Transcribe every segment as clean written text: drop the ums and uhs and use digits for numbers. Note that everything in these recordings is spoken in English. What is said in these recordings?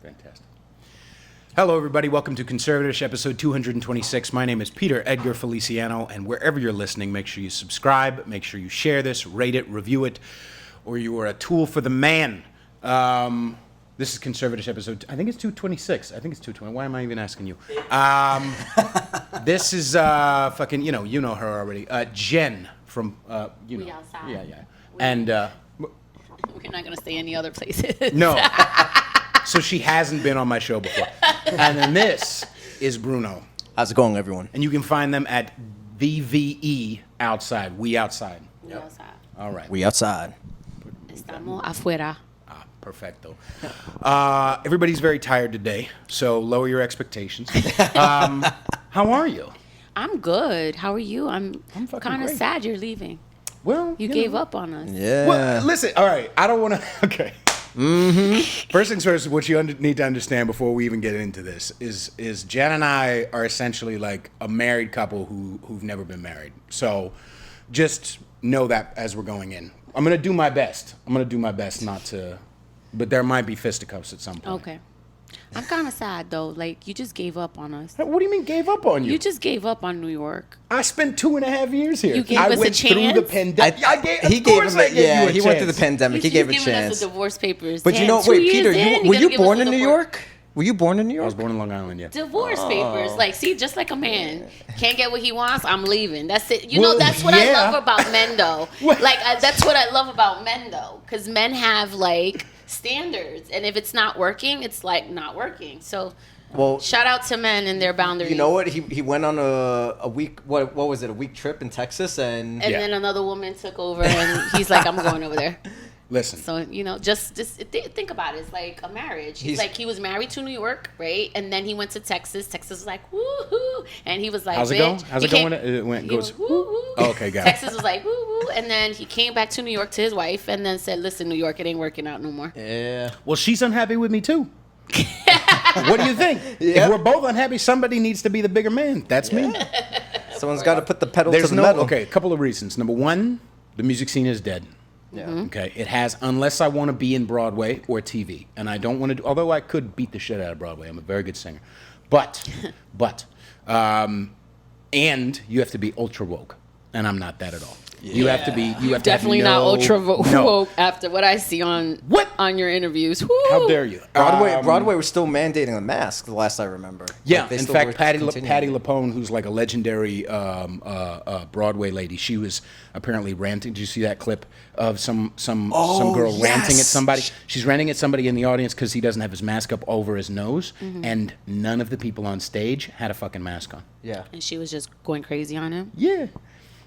Fantastic. Hello, everybody. Welcome to CONSERVATISH, episode 226. My name is Peter Edgar Feliciano, and wherever you're listening, make sure you subscribe, make sure you share this, rate it, review it, or you are a tool for the man. This is CONSERVATISH episode, I think it's 226. I think it's 220. Why am I even asking you? This is fucking, you know her already. Jen from, VVeOutside. Yeah. And, we're not going to say any other places. no. So she hasn't been on my show before. And then this is Bruno. How's it going, everyone? And you can find them at VVeOutside. We Outside. We outside. All right. We outside. Estamos afuera. Perfecto. Everybody's very tired today, so lower your expectations. How are you? I'm good. How are you? I'm fucking kind of great. sad you're leaving. Well, You gave up on us. Yeah. Well, listen, all right. I don't want to. Okay. Mm-hmm. First things first, what you need to understand before we even get into this is Jen and I are essentially like a married couple who've never been married. So just know that as we're going in. I'm going to do my best. Not to, but there might be fisticuffs at some point. Okay. I'm kind of sad, though. Like, you just gave up on us. What do you mean gave up on you? You just gave up on New York. I spent 2.5 years here. You gave I us a went through the chance? pandemic. He went through the pandemic. He gave a He's giving us chance. the divorce papers. But you know, Damn, 2 wait, years Peter, in, were gotta you give us born the in New divorce- York? Were you born in New I York? was born in Long Island, yeah. Divorce papers. Like, see, just like a man. Can't get what he wants, I'm leaving. That's it. You Well, know, that's what yeah. I love about men, though. That's what I love about men, though. Because men have, like, standards. And if it's not working, it's, like, not working. So, Well, shout out to men and their boundaries. you know what? He went on a week, what was it, a week trip in Texas, and And Yeah. then another woman took over, and he's like, I'm going over there. Listen. So, you know, just think about it. It's like a marriage. He was married to New York, right? And then he went to Texas. Texas was like, woo-hoo. And he was like, How's it bitch. going? How's it going? It goes, woo-hoo. Oh, okay, got it. Texas was like, woo-hoo. And then he came back to New York to his wife and then said, listen, New York, it ain't working out no more. yeah. Well, she's unhappy with me, too. What do you think? Yeah. If we're both unhappy, somebody needs to be the bigger man. That's me. Someone's got to put the pedal There's to the metal. Okay, a couple of reasons. Number one, the music scene is dead. Yeah. Okay, it has, unless I want to be in Broadway or TV, and I don't want to do, although I could beat the shit out of Broadway. I'm a very good singer. But, and you have to be ultra woke, and I'm not that at all. You have to be, Definitely not ultra woke after what I see on your interviews. Woo. How dare you? Broadway was still mandating a mask, the last I remember. Yeah, Like, they in still fact, were Patti continuing. LuPone, who's like a legendary Broadway lady, she was apparently ranting. Did you see that clip of some girl ranting at somebody? She's ranting at somebody in the audience because he doesn't have his mask up over his nose, and none of the people on stage had a fucking mask on. Yeah. And she was just going crazy on him. Yeah.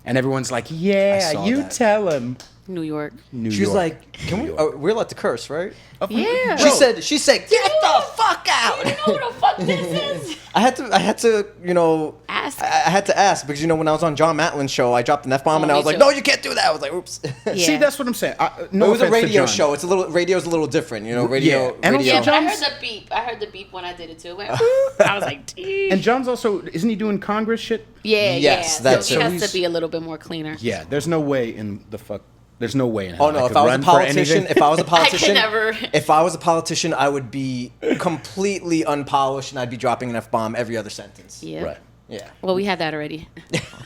And everyone's like, yeah, saw you that. tell him. New York. New She was York. like, "Can we? We're allowed to curse, right?" Yeah. She said, "Get the fuck out!" You know what the fuck this is? I had to, you know, Ask. I had to ask because you know when I was on John Matlin's show, I dropped an F-bomb and I me was like, too. "No, you can't do that." I was like, "Oops." Yeah. See, that's what I'm saying. No It was a offense to radio John. show. Radio's a little different, you know. Radio. Yeah. And radio. Yeah, but I John's- heard the beep. I heard the beep when I did it too. It went, I was like, "Dee." And John's also, isn't he doing Congress shit? Yeah, Yes, yeah. that's so he it. has to be a little bit more cleaner. Yeah, there's no way in the fuck. There's no way in hell. Oh no! I If could I was a run for politician, anything. if I was a politician, never. if I was a politician, I would be completely unpolished and I'd be dropping an F-bomb every other sentence. Yeah. Right. Yeah. Well, we had that already.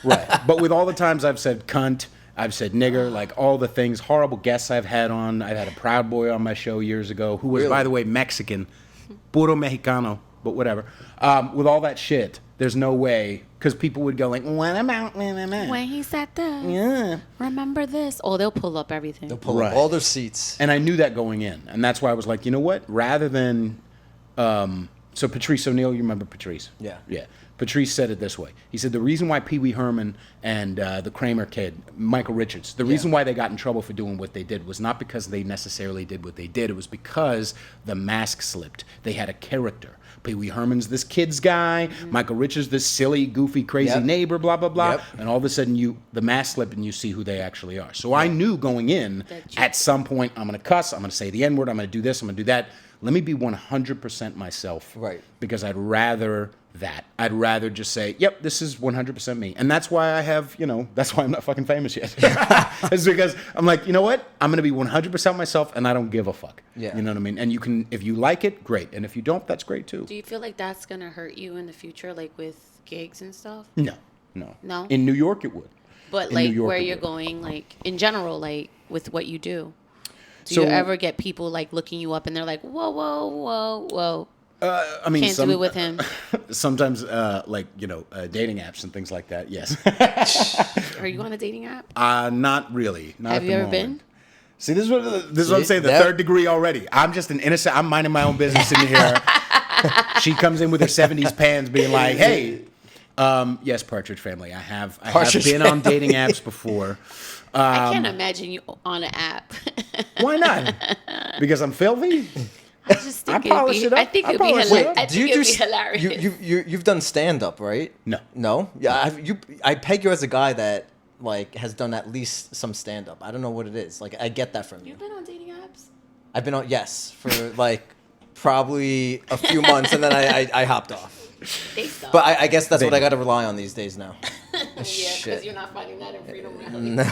Right. But with all the times I've said cunt, I've said nigger, like all the things, horrible guests I've had on. I had a Proud Boy on my show years ago, who was, Really? by the way, Mexican, puro mexicano, but whatever. With all that shit, there's no way, because people would go like, what about, When he said this, yeah. remember this? Oh, they'll pull up everything. They'll pull Right. up all their seats. And I knew that going in. And that's why I was like, you know what? Rather than, so Patrice O'Neill, you remember Patrice? Yeah. Yeah. Patrice said it this way. He said the reason why Pee Wee Herman and the Kramer kid, Michael Richards, the reason why they got in trouble for doing what they did was not because they necessarily did what they did. It was because the mask slipped. They had a character. Pee Wee Herman's this kid's guy. Michael Richards, this silly, goofy, crazy neighbor, blah, blah, blah. Yep. And all of a sudden, the mask slip and you see who they actually are. So I knew going in, at some point, I'm going to cuss, I'm going to say the N-word, I'm going to do this, I'm going to do that. Let me be 100% myself. Right. Because I'd rather that. I'd rather just say, yep, this is 100% me. And that's why I have, that's why I'm not fucking famous yet. It's because I'm like, you know what? I'm going to be 100% myself and I don't give a fuck. Yeah. You know what I mean? And you can, if you like it, great. And if you don't, that's great too. Do you feel like that's going to hurt you in the future, like with gigs and stuff? No. No? In New York, it would. But In like New York, where it you're would. going, like in general, like with what you do. Do So- you ever get people like looking you up and they're like, whoa, whoa, whoa, whoa. I mean, Can't do it with him. Sometimes, dating apps and things like that. Yes. Are you on a dating app? Not really. Not Have at you the ever moment. been? See, this is what I'm saying. The that- third degree already. I'm just an innocent. I'm minding my own business in here. She comes in with her 70s pans, being like, "Hey, yes, Partridge Family. I have been on dating apps before. I can't imagine you on an app. Why not? Because I'm filthy. I just think I polish it up. I think I it'd be polish it hilarious. up. I think it'd be hilarious. You've done stand up, right? No. No? Yeah, I peg you as a guy that like has done at least some stand up. I don't know what it is. Like I get that from you. You've been on dating apps? I've been on for like probably a few months and then I hopped off. They suck. But I guess that's They what I do. got to rely on these days now. Yeah, because Shit. you're not finding that in Freedom Rally. No.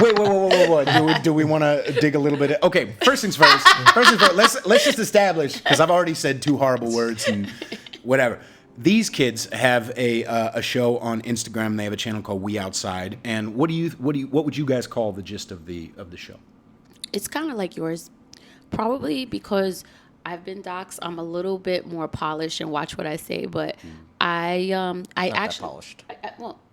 Wait. Do we want to dig a little bit? Okay, first things first. Let's just establish, because I've already said two horrible words and whatever. These kids have a show on Instagram. They have a channel called VVeOutside. And what would you guys call the gist of the show? It's kind of like yours, probably because I've been doxxed. I'm a little bit more polished and watch what I say, but I Not actually that polished.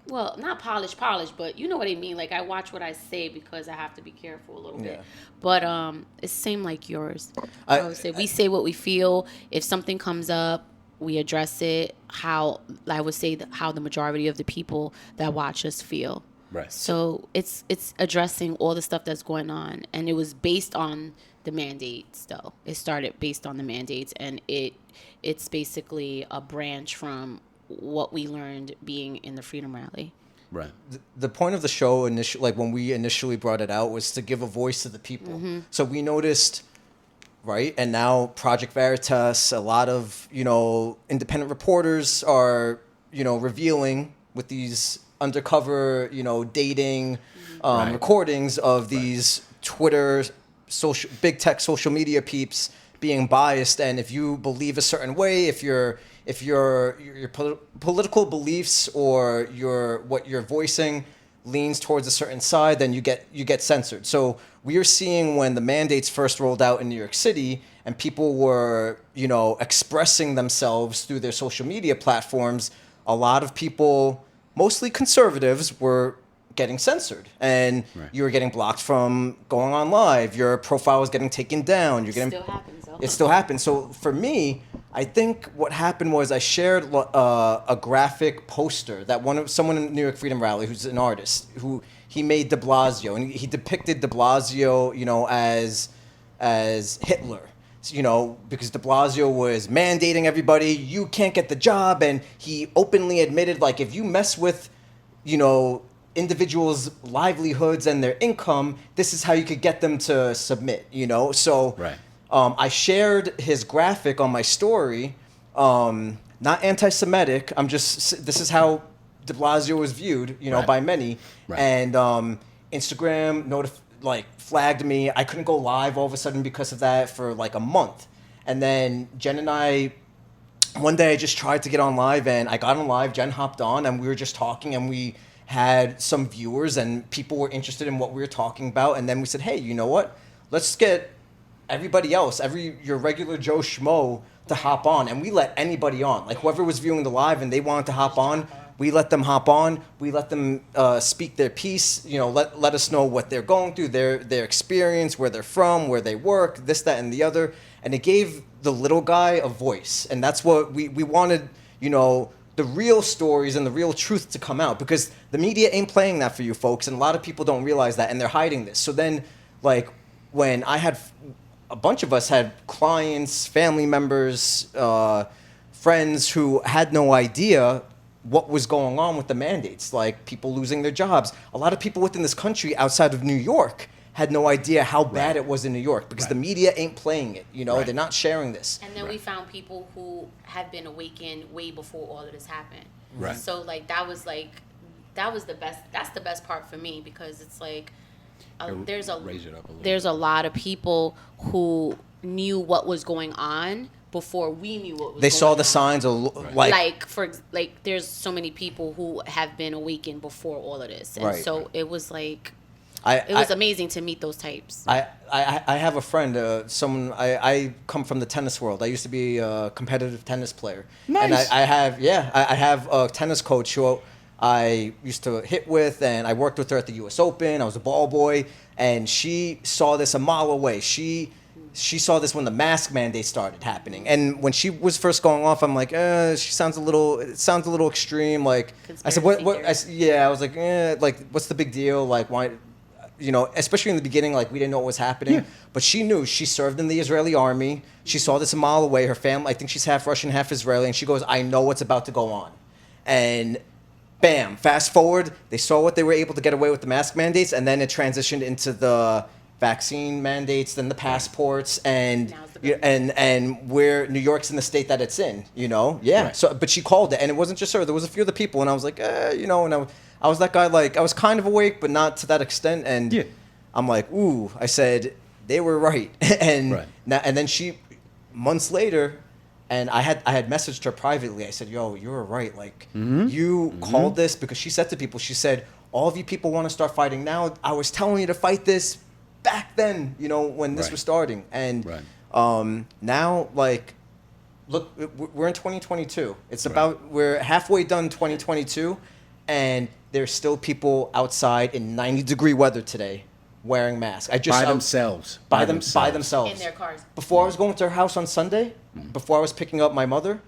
well, not polished, but you know what I mean. Like I watch what I say because I have to be careful a little bit. Yeah. But it's same like yours. I would say we say what we feel. If something comes up, we address it. How I would say how the majority of the people that watch us feel. Right. So it's addressing all the stuff that's going on, and it was based on the mandates. Though it started based on the mandates, and it's basically a branch from what we learned being in the Freedom Rally. Right. The point of the show like when we initially brought it out was to give a voice to the people. Mm-hmm. So we noticed, right? And now Project Veritas, a lot of, independent reporters are, revealing with these undercover, dating Right. recordings of these Twitter, big tech social media peeps being biased. And if you believe a certain way, if your political beliefs or what you're voicing leans towards a certain side, then you get censored. So we are seeing when the mandates first rolled out in New York City and people were, expressing themselves through their social media platforms, a lot of people, mostly conservatives, were getting censored, and Right. you were getting blocked from going on live. Your profile was getting taken down. You're getting Still happens though. it still happens. So for me, I think what happened was I shared a graphic poster that someone in New York Freedom Rally, who's an artist, who he made De Blasio, and he depicted De Blasio, as Hitler. Because De Blasio was mandating everybody, you can't get the job, and he openly admitted, like, if you mess with, individuals' livelihoods and their income, this is how you could get them to submit, So Right. I shared his graphic on my story, not anti-Semitic. This is how De Blasio was viewed, Right. by many. Right. And Instagram flagged me. I couldn't go live all of a sudden because of that for like a month. And then Jen and I, one day I just tried to get on live, and I got on live. Jen hopped on, and we were just talking, and we had some viewers, and people were interested in what we were talking about. And then we said, hey, you know what? Let's get everybody else, your regular Joe Schmo, to hop on. And we let anybody on. Like whoever was viewing the live and they wanted to hop on, we let them hop on. We let them speak their piece. Let us know what they're going through, their experience, where they're from, where they work, this, that, and the other. And it gave the little guy a voice. And that's what we wanted, the real stories and the real truth to come out, because the media ain't playing that for you folks. And a lot of people don't realize that, and they're hiding this. So then, like, when a bunch of us had clients, family members, friends who had no idea what was going on with the mandates, like people losing their jobs. A lot of people within this country outside of New York had no idea how bad it was in New York because the media ain't playing it. You know, Right. they're not sharing this. And then we found people who have been awakened way before all of this happened. Right. So that was the best. That's the best part for me because it's like Raise it up a little. there's a lot of people who knew what was going on before we knew what was They going saw on. the signs of There's so many people who have been awakened before all of this, and Right. so it was like it was amazing to meet those types. I have a friend, someone, I come from the tennis world. I used to be a competitive tennis player. Nice. And I have a tennis coach who I used to hit with, and I worked with her at the U.S. Open. I was a ball boy, and she saw this a mile away. She saw this when the mask mandate started happening, and when she was first going off, I'm like, it sounds a little extreme. Like I said, what? I was like, like what's the big deal? Like why? You know, especially in the beginning, like we didn't know what was happening. Yeah. But she knew. She served in the Israeli army. She saw this a mile away. Her family, I think she's half Russian, half Israeli, and she goes, I know what's about to go on. And bam, fast forward, they saw what they were able to get away with the mask mandates, and then it transitioned into the vaccine mandates, then the passports, and Now's the and where New York's in the state that it's in, you know? Yeah. Right. So, but she called it, and it wasn't just her. There was a few other people, and I was like, you know, and I was that guy, like, I was kind of awake, but not to that extent, and Yeah. I'm like, ooh, I said, they were right. and Right. and then she, months later, and I had messaged her privately. I said, yo, you were right. Like, you called this because she said to people, she said, all of you people want to start fighting now. I was telling you to fight this back then, you know, when this Right. was starting. And Right. now, like, look, we're in 2022. It's we're halfway done 2022, and there's still people outside in 90-degree weather today wearing masks. By themselves. By themselves. In their cars. Before I was going to her house on Sunday, before I was picking up my mother,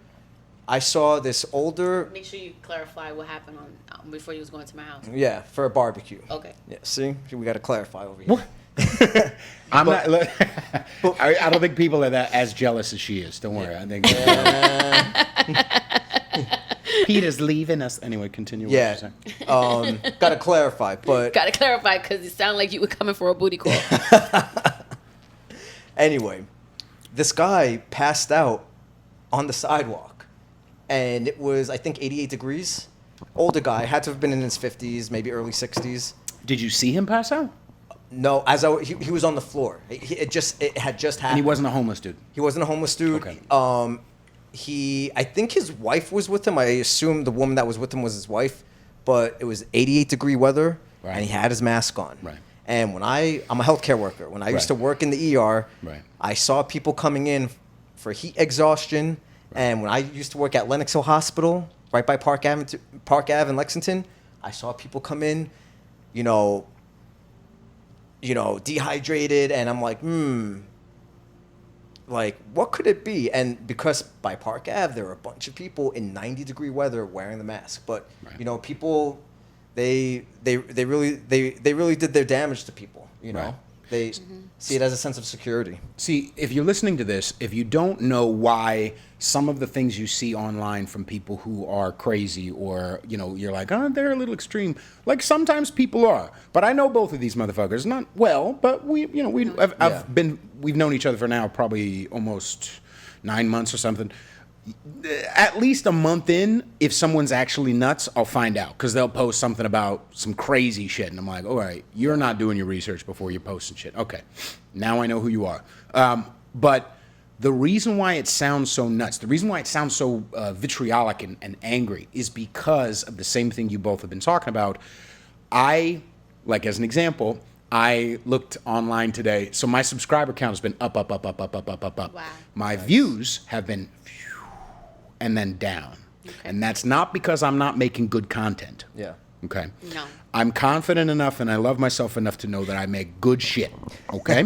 I saw this older, Make sure you clarify what happened on before you was going to my house. for a barbecue. Okay. Yeah, see, we got to clarify over here. What? I'm not. Look, I don't think people are that as jealous as she is. Don't worry. I think Peter's leaving us anyway. Continue. What Yeah, you're saying. got to clarify, but Got to clarify because it sounded like you were coming for a booty call. anyway, this guy passed out on the sidewalk, and it was, I think, 88 degrees. Older guy, had to have been in his 50s, maybe early 60s. Did you see him pass out? No, he was on the floor. It had just happened. And he wasn't a homeless dude. He wasn't a homeless dude. Okay. I think his wife was with him. I assume the woman that was with him was his wife, but it was 88-degree weather, Right. and he had his mask on. Right. And I'm a healthcare worker. When I used Right. to work in the ER, Right. I saw people coming in for heat exhaustion. Right. And when I used to work at Lenox Hill Hospital, right by Park Ave in Lexington, I saw people come in, you know, dehydrated, and I'm like, like, what could it be? And because by Park Ave, there were a bunch of people in 90-degree weather wearing the mask. But, Right. you know, people, they really did their damage to people, you know? Right. They see it as a sense of security. See, if you're listening to this, if you don't know why some of the things you see online from people who are crazy, or, you know, you're like, oh, they're a little extreme. Like, sometimes people are. But I know both of these motherfuckers. Not well, but we've known each other for now probably almost 9 months or something. At least a month in, if someone's actually nuts, I'll find out, because they'll post something about some crazy shit, and I'm like, all right, you're not doing your research before you're posting shit. Okay, now I know who you are. But the reason why it sounds so nuts, the reason why it sounds so vitriolic and angry, is because of the same thing you both have been talking about. Like as an example, I looked online today, so my subscriber count has been up. Wow. My views have been and then down. Okay. And that's not because I'm not making good content. Yeah. Okay? No. I'm confident enough and I love myself enough to know that I make good shit. Okay?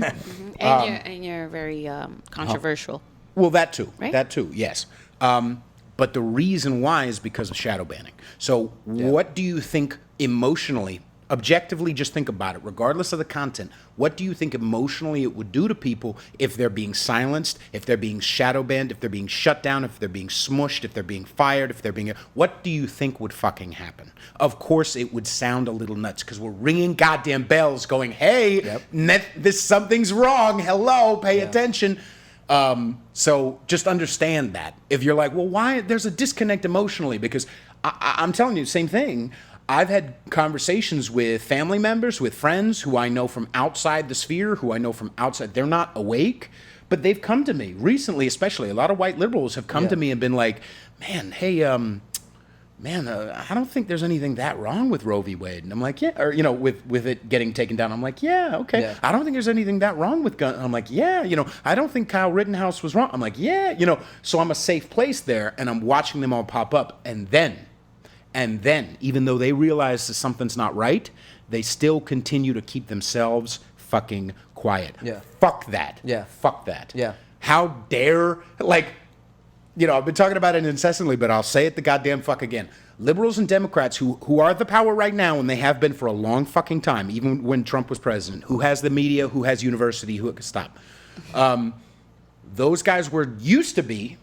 And you're very controversial. Well, that too. Right? That too, yes. But the reason why is because of shadow banning. So what do you think emotionally Objectively, just think about it. Regardless of the content, what do you think emotionally it would do to people if they're being silenced, if they're being shadow banned, if they're being shut down, if they're being smushed, if they're being fired, if they're being... What do you think would fucking happen? Of course, it would sound a little nuts because we're ringing goddamn bells going, hey, this something's wrong. Hello, pay attention. So just understand that. If you're like, well, why? There's a disconnect emotionally because I'm telling you, same thing. I've had conversations with family members, with friends who I know from outside the sphere, who I know from outside. They're not awake, but they've come to me recently, especially. A lot of white liberals have come to me and been like, man, hey, I don't think there's anything that wrong with Roe v. Wade. And I'm like, yeah, or, with it getting taken down. I'm like, yeah, okay. Yeah. I don't think there's anything that wrong with gun. I'm like, yeah, I don't think Kyle Rittenhouse was wrong. I'm like, yeah, so I'm a safe place there and I'm watching them all pop up. And then, even though they realize that something's not right, they still continue to keep themselves fucking quiet. Yeah. Fuck that. Yeah. Fuck that. Yeah. How dare, I've been talking about it incessantly, but I'll say it the goddamn fuck again. Liberals and Democrats who are the power right now, and they have been for a long fucking time, even when Trump was president, who has the media, who has university, who stop. Those guys used to be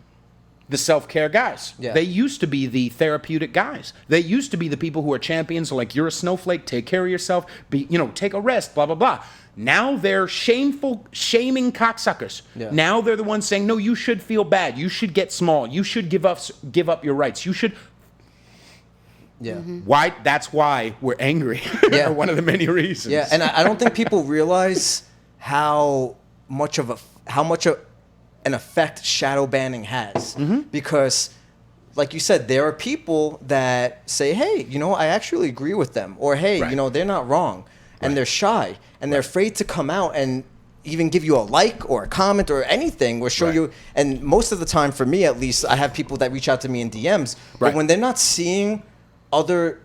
the self-care guys. Yeah. They used to be the therapeutic guys. They used to be the people who are champions, like, you're a snowflake, take care of yourself, take a rest, blah, blah, blah. Now they're shaming cocksuckers. Yeah. Now they're the ones saying, no, you should feel bad. You should get small. You should give up your rights. You should... Yeah. Mm-hmm. Why? That's why we're angry. Yeah. One of the many reasons. Yeah, and I don't think people realize how much an effect shadow banning has. Mm-hmm. Because, like you said, there are people that say, hey, I actually agree with them. Or, hey, they're not wrong. And they're shy. And they're afraid to come out and even give you a like or a comment or anything or show you. And most of the time, for me at least, I have people that reach out to me in DMs. But when they're not seeing other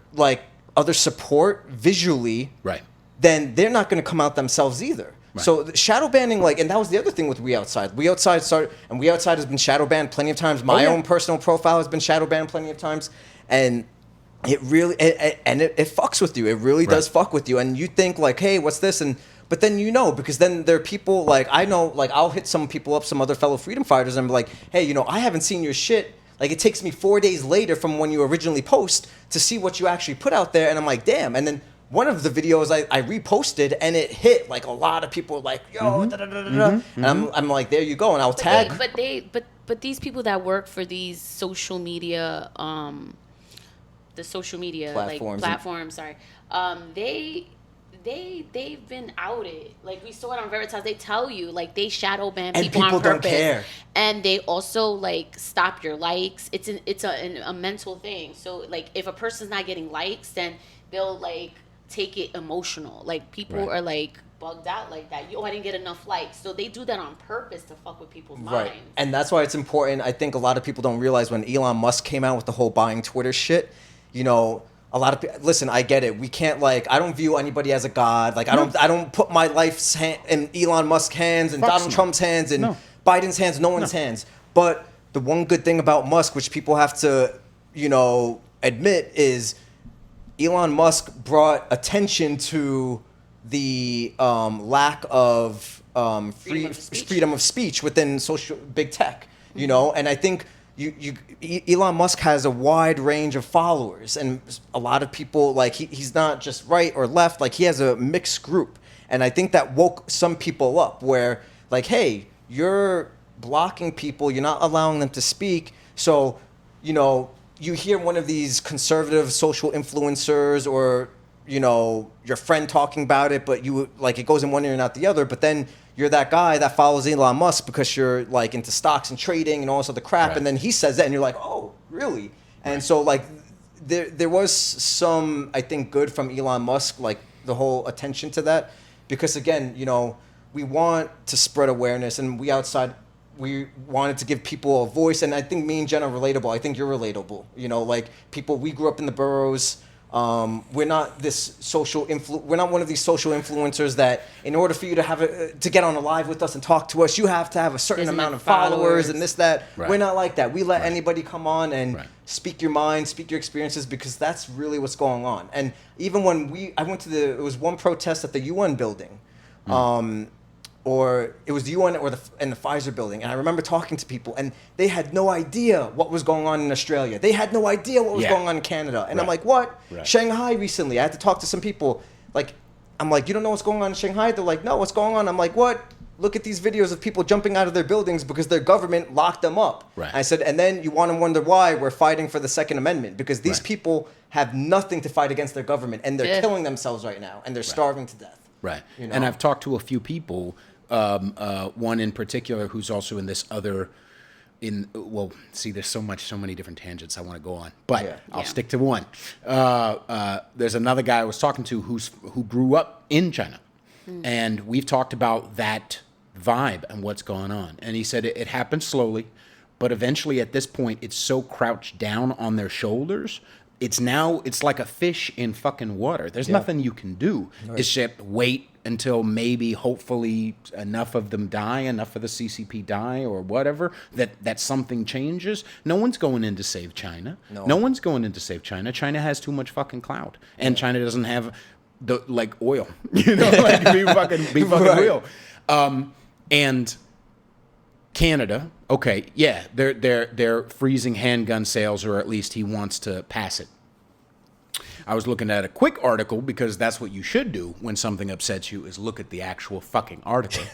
support visually, then they're not going to come out themselves either. Right. So shadow banning, and that was the other thing with VVeOutside. VVeOutside started, and VVeOutside has been shadow banned plenty of times. My own personal profile has been shadow banned plenty of times, and it really it fucks with you. It really does fuck with you, and you think like, hey, what's this? But then because then there are people I know, I'll hit some people up, some other fellow freedom fighters, and be like, hey, I haven't seen your shit. It takes me 4 days later from when you originally post to see what you actually put out there, and I'm like, damn, and then. One of the videos I reposted and it hit a lot of people were like, yo, da da da da da, and I'm like, there you go, and I'll tag. But these people that work for these social media, the social media platforms, they've been outed. We saw it on Veritas. They tell you they shadow ban people on purpose. Don't care. And they also stop your likes. It's a mental thing. So if a person's not getting likes, then they'll take it emotional. People are bugged out like that. I didn't get enough likes. So they do that on purpose to fuck with people's minds. And that's why it's important. I think a lot of people don't realize when Elon Musk came out with the whole buying Twitter shit, a lot of people, listen, I get it. We can't I don't view anybody as a god. I don't put my life in Elon Musk's hands and Donald Trump's hands and Biden's hands, no one's hands. But the one good thing about Musk, which people have to, admit, is Elon Musk brought attention to the lack of freedom of speech within big tech, and I think Elon Musk has a wide range of followers, and a lot of people he's not just right or left, he has a mixed group, and I think that woke some people up where hey, you're blocking people, you're not allowing them to speak, so you hear one of these conservative social influencers or, your friend talking about it, but you it goes in one ear and not the other. But then you're that guy that follows Elon Musk because you're into stocks and trading and all this other crap. Right. And then he says that and you're like, oh, really? And so there was some, I think, good from Elon Musk, the whole attention to that. Because again, we want to spread awareness, and VVeOutside, we wanted to give people a voice, and I think me and Jen are relatable. I think you're relatable. People, we grew up in the boroughs We're not we're not one of these social influencers that in order for you to have to get on a live with us and talk to us, you have to have a certain amount of followers and this, that. Right. We're not like that. We let anybody come on and speak your mind, speak your experiences, because that's really what's going on. And even when I went to it was one protest at the UN building, or it was the UN and the Pfizer building. And I remember talking to people, and they had no idea what was going on in Australia. They had no idea what was going on in Canada. And I'm like, what? Shanghai recently. I had to talk to some people. Like, I'm like, you don't know what's going on in Shanghai? They're like, no, what's going on? I'm like, what? Look at these videos of people jumping out of their buildings because their government locked them up. Right. I said, and then you want to wonder why we're fighting for the Second Amendment, because these people have nothing to fight against their government, and they're killing themselves right now, and they're starving to death. Right. You know? And I've talked to a few people, one in particular who's also in this other, there's so many different tangents I want to go on, but I'll stick to one. There's another guy I was talking to who grew up in China, and we've talked about that vibe and what's going on. And he said it happens slowly, but eventually at this point, it's so crouched down on their shoulders. It's like a fish in fucking water. There's nothing you can do. Right. It's just wait until maybe, hopefully, enough of them die, enough of the CCP die or whatever, that something changes. No one's going in to save China. No one's going in to save China. China has too much fucking clout. And China doesn't have oil. You know, like be fucking real. And Canada, okay, yeah, they're freezing handgun sales, or at least he wants to pass it. I was looking at a quick article, because that's what you should do when something upsets you, is look at the actual fucking article.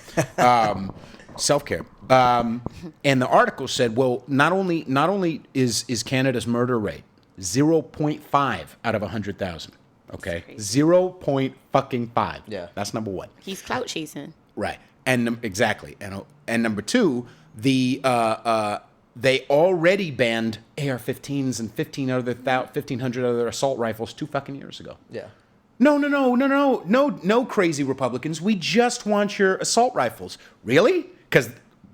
Self-care. And the article said, well, not only is Canada's murder rate 0.5 out of 100,000, okay? 0.5. Yeah. That's number one. He's clout chasing. Right. And exactly. And number two, they already banned AR-15s and 1,500 other assault rifles 2 fucking years ago. Yeah. No, crazy Republicans. We just want your assault rifles. Really? Because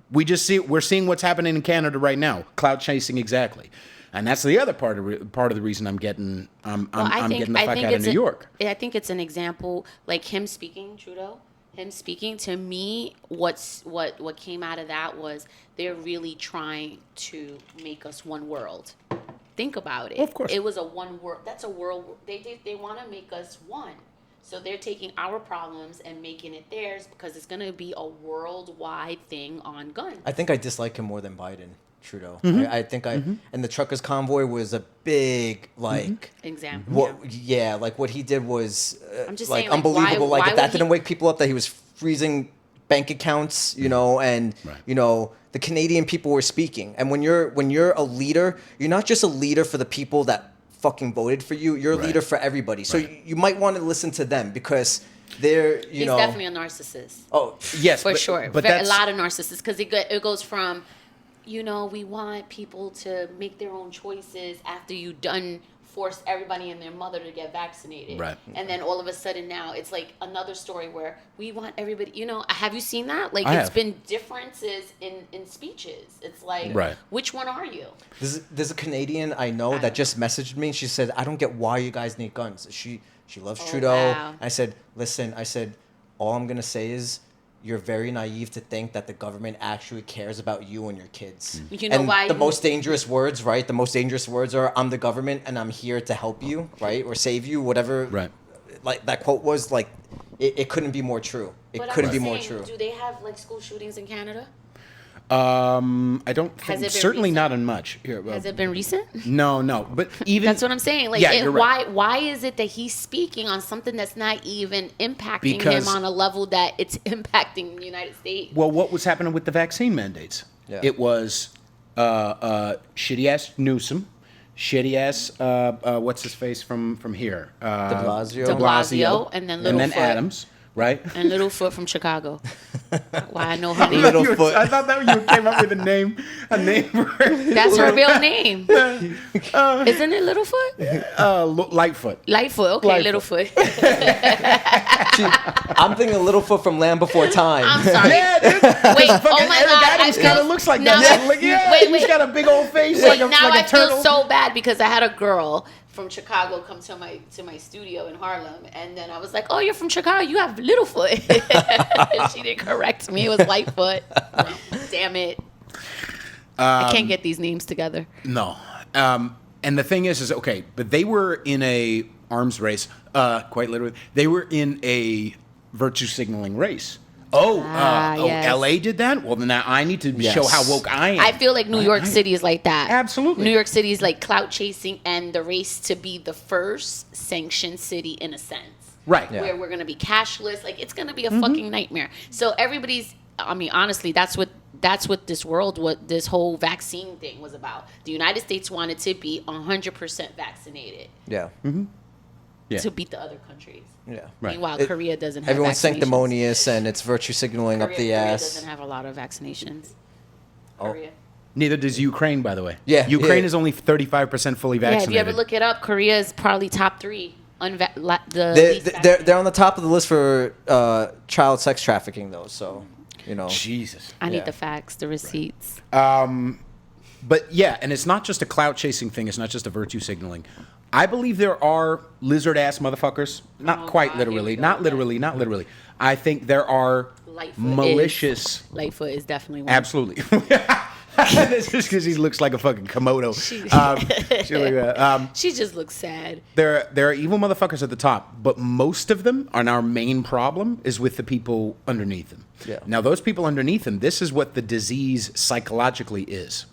we're seeing what's happening in Canada right now. Cloud chasing, exactly. And that's the other part of the reason I'm getting the fuck out of New York. I think it's an example, like him speaking, Trudeau. Him speaking, to me, what came out of that was they're really trying to make us one world. Think about it. Well, of course. It was a one world. That's a world. They want to make us one. So they're taking our problems and making it theirs, because it's going to be a worldwide thing on guns. I think I dislike him more than Biden. Trudeau. Mm-hmm. I think and the truckers convoy was a big example. Like what he did was I'm just like saying, unbelievable. Why if that didn't wake people up, that he was freezing bank accounts, you know, and you know, the Canadian people were speaking. And when you're a leader, you're not just a leader for the people that fucking voted for you. You're a leader for everybody. So you might want to listen to them, because he's definitely a narcissist. Oh yes, for sure. But a lot of narcissists, because it goes from, you know, we want people to make their own choices after you forced everybody and their mother to get vaccinated. Right. And then all of a sudden now it's like another story where we want everybody, you know, have you seen that? Like been differences in speeches. It's like, which one are you? There's a Canadian I know that just messaged me. She said, I don't get why you guys need guns. She loves Trudeau. Wow. I said, listen, all I'm going to say is, you're very naive to think that the government actually cares about you and your kids. You know, and why? The most dangerous words, right? The most dangerous words are, I'm the government and I'm here to help you, right? Or save you, whatever. Right. Like that quote was, like, it couldn't be more true. It couldn't be more true. Do they have like school shootings in Canada? I don't think, certainly recent? Not in much. Here, has it been recent? No, but even that's what I'm saying. Like, why is it that he's speaking on something that's not even impacting him on a level that it's impacting the United States? Well, what was happening with the vaccine mandates? Yeah. It was shitty ass Newsom, shitty ass what's his face from here? De Blasio, and then Adams. Right? And Littlefoot from Chicago. Why I know her name. Littlefoot. I thought that you came up with a name for her. That's her real name. Isn't it Littlefoot? Lightfoot. Lightfoot, okay, Littlefoot. I'm thinking Littlefoot from Land Before Time. I'm sorry. Yeah, dude. Wait, oh my God, Adams kind of looks like now that. I- Like, yeah, wait, he's got a big old face, Wait, like now a I turtle. feel so bad because I had a girl from Chicago come to my studio in Harlem, and then I was like, "Oh, you're from Chicago? You have Littlefoot." And she didn't correct me. It was Lightfoot. Damn it! I can't get these names together. No. And the thing is okay, but they were in a arms race, quite literally. They were in a virtue signaling race. Yes. LA did that? Well, then now I need to show how woke I am. I feel like New York City is like that. Absolutely. New York City is like clout chasing and the race to be the first sanctioned city in a sense. Right. Yeah. Where we're going to be cashless. Like, it's going to be a fucking nightmare. So everybody's, I mean, honestly, that's what this whole vaccine thing was about. The United States wanted to be 100% vaccinated Yeah. Yeah. to beat the other countries. Yeah. Right. Meanwhile, Korea doesn't have Everyone's vaccinations. sanctimonious and it's virtue signaling up the Korea ass. doesn't have a lot of vaccinations. Oh. Korea. Neither does Ukraine, by the way. Yeah, Ukraine yeah. is only 35% fully Yeah, vaccinated. if you ever look it up, Korea is probably top 3. They're on the top of the list for child sex trafficking, though. So, you know. Jesus. I need Yeah. the facts, the receipts. But yeah, and it's not just a clout chasing thing. It's not just a virtue signaling. I believe there are lizard ass motherfuckers. Not quite God, here we literally. go Not again. literally. Not literally. I think there are malicious. Lightfoot is definitely one. Absolutely. This is because he looks like a fucking Komodo. She just looks sad. There are evil motherfuckers at the top, but most of them, and our main problem, is with the people underneath them. Yeah. Now, those people underneath them, this is what the disease psychologically is.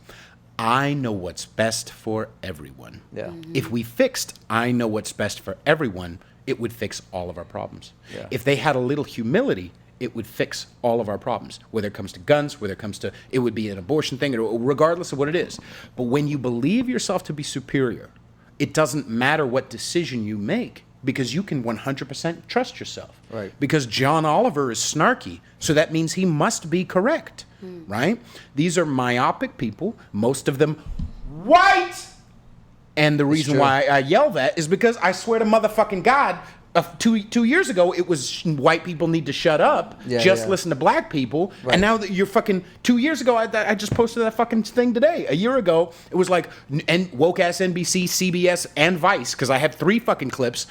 I know what's best for everyone. Yeah. If we fixed I know what's best for everyone, it would fix all of our problems. Yeah. If they had a little humility, it would fix all of our problems. Whether it comes to guns, whether it comes to, it would be an abortion thing, regardless of what it is. But when you believe yourself to be superior, it doesn't matter what decision you make because you can 100% trust yourself. Right. Because John Oliver is snarky, so that means he must be correct, right? These are myopic people, most of them white. And the reason true. why I yell that is because I swear to motherfucking God, 2 years ago, it was white people need to shut up, just listen to black people. Right. And now that you're fucking 2 years ago, I just posted that fucking thing today. A year ago, it was like, and woke ass NBC, CBS, and Vice, because I had 3 fucking clips.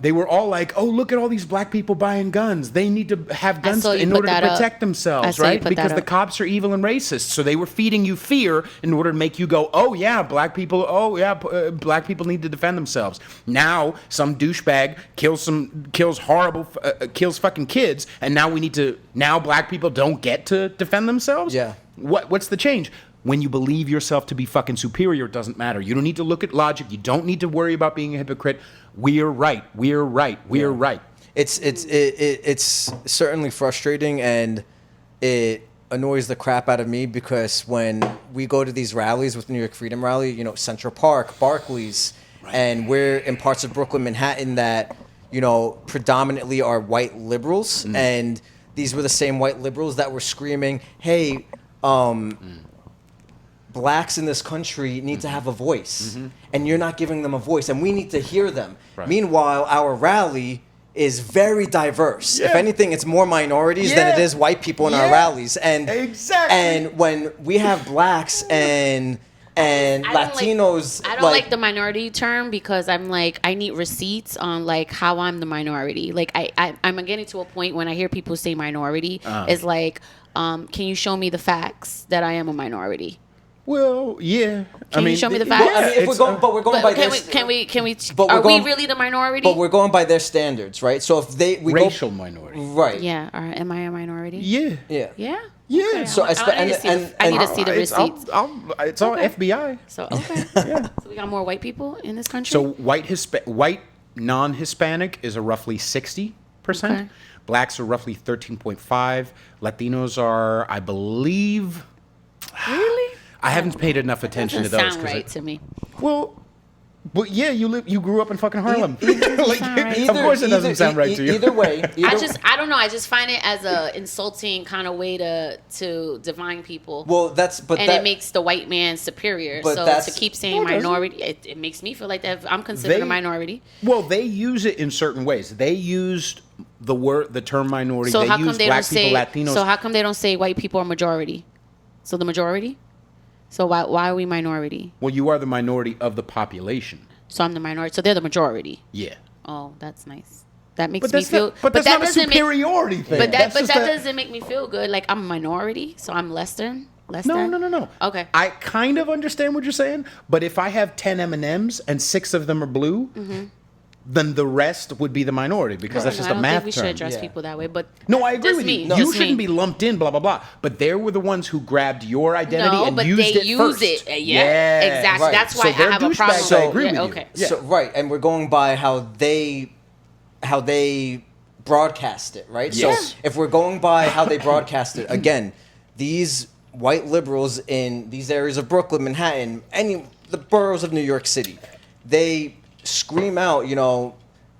They were all like, "Oh, look at all these black people buying guns. They need to have guns saw you in put order to that up. protect I themselves, saw you right? put Because that the up. cops are evil and racist. So they were feeding you fear in order to make you go, "Oh yeah, black people. Oh yeah, black people need to defend themselves." Now some douchebag kills fucking kids, and now black people don't get to defend themselves. Yeah. What's the change? When you believe yourself to be fucking superior, it doesn't matter. You don't need to look at logic. You don't need to worry about being a hypocrite. We're right. We're right. We're right. It's certainly frustrating, and it annoys the crap out of me because when we go to these rallies with New York Freedom Rally, you know, Central Park, Barclays, and we're in parts of Brooklyn, Manhattan that, you know, predominantly are white liberals, and these were the same white liberals that were screaming, "Hey, blacks in this country need to have a voice, and you're not giving them a voice, and we need to hear them." Right. Meanwhile, our rally is very diverse. If anything, it's more minorities than it is white people in our rallies. And Exactly. And when we have blacks and Latinos, I don't like the minority term because I'm like, I need receipts on like how I'm the minority. Like I'm getting to a point when I hear people say minority, is like, can you show me the facts that I am a minority? Well, yeah. Can you show me the facts? I mean, if we're going, but we're going by Can their we? But Are we're going- we really the minority? but we're going by their standards, right? So if we Racial minority. right, Yeah. Am I a minority? Yeah. yeah, Yeah. Yeah. Okay, So I need to see I need to see the It's all- receipts. It's all Okay. FBI. So okay. So we got more white people in this country. So white non-Hispanic is a roughly 60%. Okay. Blacks are roughly 13.5. Latinos are, I believe, really? I haven't paid enough attention Doesn't to those. sound right to me. Well, But yeah, you grew up in fucking Harlem. Like, Right. of course, it doesn't sound right to you. Either way, I don't know. I just find it as a insulting kind of way to define people. Well, it makes the white man superior. But So that's- to keep saying No, it doesn't. minority, it makes me feel like that I'm considered a minority. Well, they use it in certain ways. They used the term minority. So they how come used they black don't say? people, Latinos. So how come they don't say white people are majority? So the majority. So why are we minority? Well, you are the minority of the population. So I'm the minority. So they're the majority. Yeah. Oh, that's nice. That makes But me that's feel. not, but that's that not a doesn't superiority thing. But that That's just doesn't make me feel good. Like I'm a minority, so I'm less than. No. Okay. I kind of understand what you're saying, but if I have 10 M&Ms and 6 of them are blue, then the rest would be the minority because that's just I a don't math think we term. should address Yeah. people that way. But No, I agree just with me. you. Just You me. shouldn't be lumped in, blah, blah, blah. But they're the ones who grabbed your identity and but used they it use first. it. Yeah, exactly. Right. That's So why they're I have a douchebags. problem. So I agree with you. Okay. Yeah. So right, and we're going by how they broadcast it, right? Yes. So if we're going by how they broadcast it, again, these white liberals in these areas of Brooklyn, Manhattan, the boroughs of New York City, they scream out,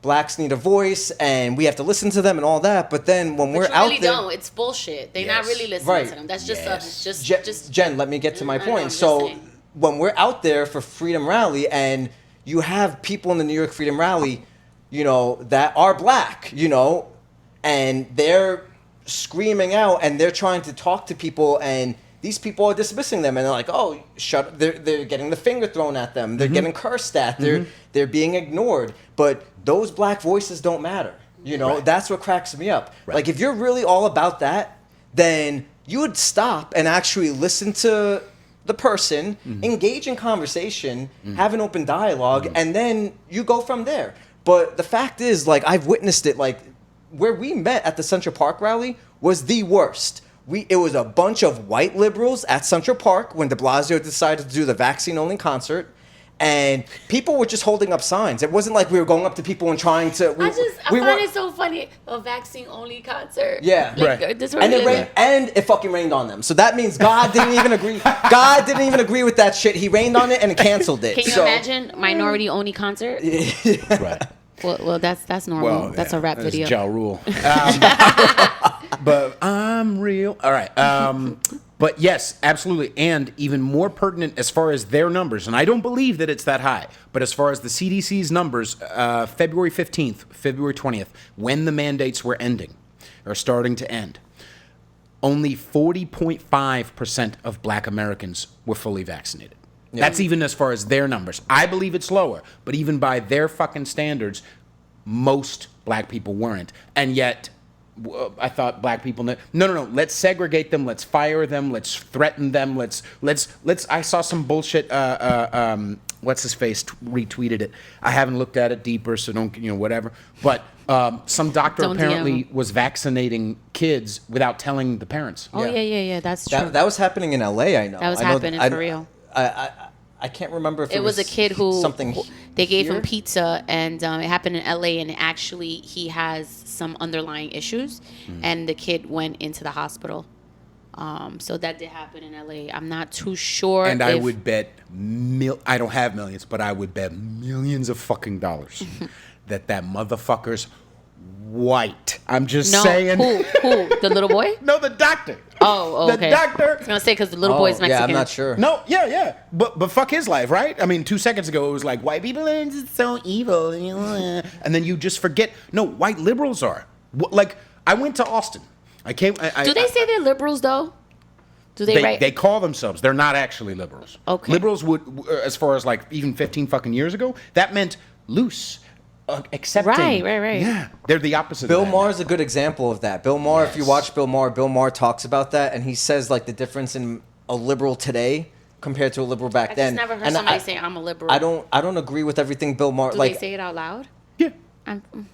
blacks need a voice and we have to listen to them and all that. But then when we're But you out really there, don't. It's bullshit. They're not Yes. really listening Right. to them. That's just Yes. just Jen, let me get to my I know, point. I'm just So saying. when we're out there for Freedom Rally and you have people in the New York Freedom Rally, that are black, and they're screaming out and they're trying to talk to people and these people are dismissing them and they're like, oh, shut. They're getting the finger thrown at them. They're getting cursed at. They're being ignored. But those black voices don't matter. Right. That's what cracks me up. Right. Like if you're really all about that, then you would stop and actually listen to the person, engage in conversation, have an open dialogue, and then you go from there. But the fact is, like, I've witnessed it, like, where we met at the Central Park rally was the worst. It was a bunch of white liberals at Central Park when de Blasio decided to do the vaccine-only concert, and people were just holding up signs. It wasn't like we were going up to people and trying to... I find it so funny. A vaccine only concert. Yeah. Like, Right. this And really it fucking rained on them. So that means God didn't even agree. God didn't even agree with that shit. He rained on it and canceled it. Can you imagine minority only concert? Right. Well, that's normal. Well, that's yeah, a rap that's video. Ja Rule. But I'm real. All right. But yes, absolutely. And even more pertinent as far as their numbers, and I don't believe that it's that high, but as far as the CDC's numbers, February 15th, February 20th, when the mandates were ending or starting to end, only 40.5% of black Americans were fully vaccinated. Yeah. That's even as far as their numbers. I believe it's lower, but even by their fucking standards, most black people weren't. And yet, I thought black people... No. Let's segregate them. Let's fire them. Let's threaten them. Let's. I saw some bullshit... what's his face retweeted it. I haven't looked at it deeper, so don't, whatever. But some doctor Don't DM apparently him. was vaccinating kids without telling the parents. Oh yeah. That's true. That was happening in LA, I know. That was I know happening for real. I can't remember if It was a kid who something they gave here? him pizza, and it happened in LA. And actually, he has some underlying issues, and the kid went into the hospital. So that did happen in LA. I'm not too sure. And I would bet I don't have millions, but I would bet millions of fucking dollars that motherfucker's white. I'm just saying. Who? The little boy? No, the doctor. Oh, okay. The doctor. I was gonna say because the little boy's Mexican. Yeah, I'm not sure. No, yeah. But fuck his life, right? I mean, 2 seconds ago it was like white people are just so evil, and then you just forget. No, white liberals are. Like I went to Austin. Do they say they're liberals though? Do they write? They call themselves. They're not actually liberals. Okay. Liberals would, as far as like even 15 fucking years ago, that meant loose, accepting. Right. Yeah, they're the opposite. Bill of that Maher now. is a good example of that. Bill Maher, if you Yes. watch Bill Maher talks about that, and he says like the difference in a liberal today compared to a liberal back I then. just never heard And somebody say I'm a liberal. I don't agree with everything Bill Maher Do like. they say it out loud? Yeah.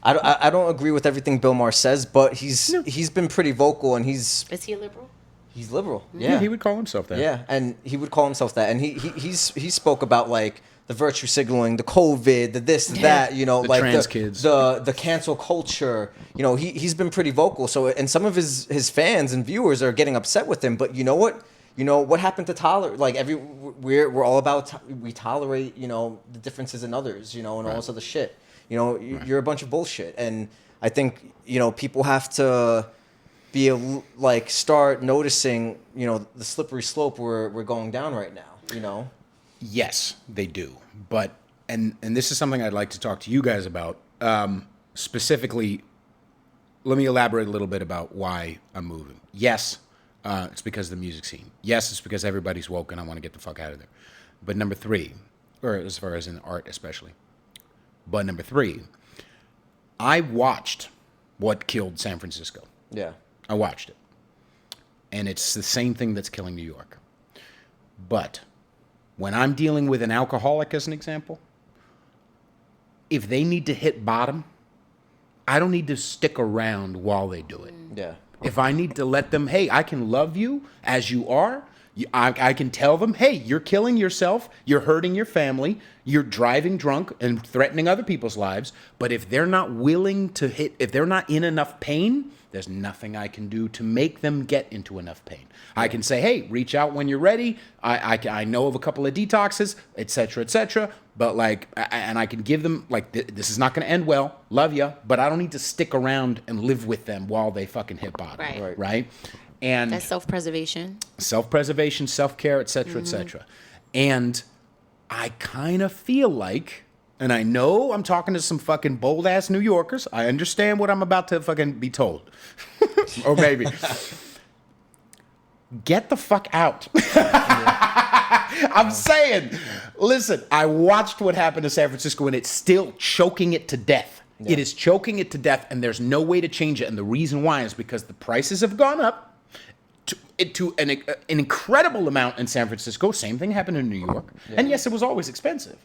I don't agree with everything Bill Maher says, but he's been pretty vocal and Is he a liberal? he's liberal. Yeah, he would call himself that. Yeah, and he would call himself that, and he spoke about like the virtue signaling, the COVID, the this, the that, The like trans kids. the cancel culture. He's been pretty vocal. So, and some of his fans and viewers are getting upset with him. But you know what? You know, what happened to tolerate? Like we're all about we tolerate, you know, the differences in others, you know, and all this other shit. You know, you're a bunch of bullshit, and I think, you know, people have to be like start noticing, you know, the slippery slope we're going down right now. You know. Yes, they do. But and this is something I'd like to talk to you guys about. Specifically, let me elaborate a little bit about why I'm moving. Yes, it's because of the music scene. Yes, it's because everybody's woke and I want to get the fuck out of there. But number three, or as far as in art especially. But number three, I watched what killed San Francisco. Yeah. I watched it. And it's the same thing that's killing New York. But when I'm dealing with an alcoholic, as an example, if they need to hit bottom, I don't need to stick around while they do it. Yeah. If I need to let them, hey, I can love you as you are. I can tell them, hey, you're killing yourself. You're hurting your family. You're driving drunk and threatening other people's lives. But if they're not willing to hit, if they're not in enough pain, there's nothing I can do to make them get into enough pain. I can say, hey, reach out when you're ready. I know of a couple of detoxes, et cetera, but like, and I can give them, like, this is not going to end well. Love ya. But I don't need to stick around and live with them while they fucking hit bottom. Right? And that's self-preservation, self-care, et cetera. And I kind of feel like, and I know I'm talking to some fucking bold-ass New Yorkers. I understand what I'm about to fucking be told. Or maybe. Get the fuck out. I'm saying, listen, I watched what happened to San Francisco, and it's still choking it to death. Yeah. It is choking it to death, and there's no way to change it. And the reason why is because the prices have gone up to an incredible amount in San Francisco. Same thing happened in New York. Yeah. And yes, it was always expensive.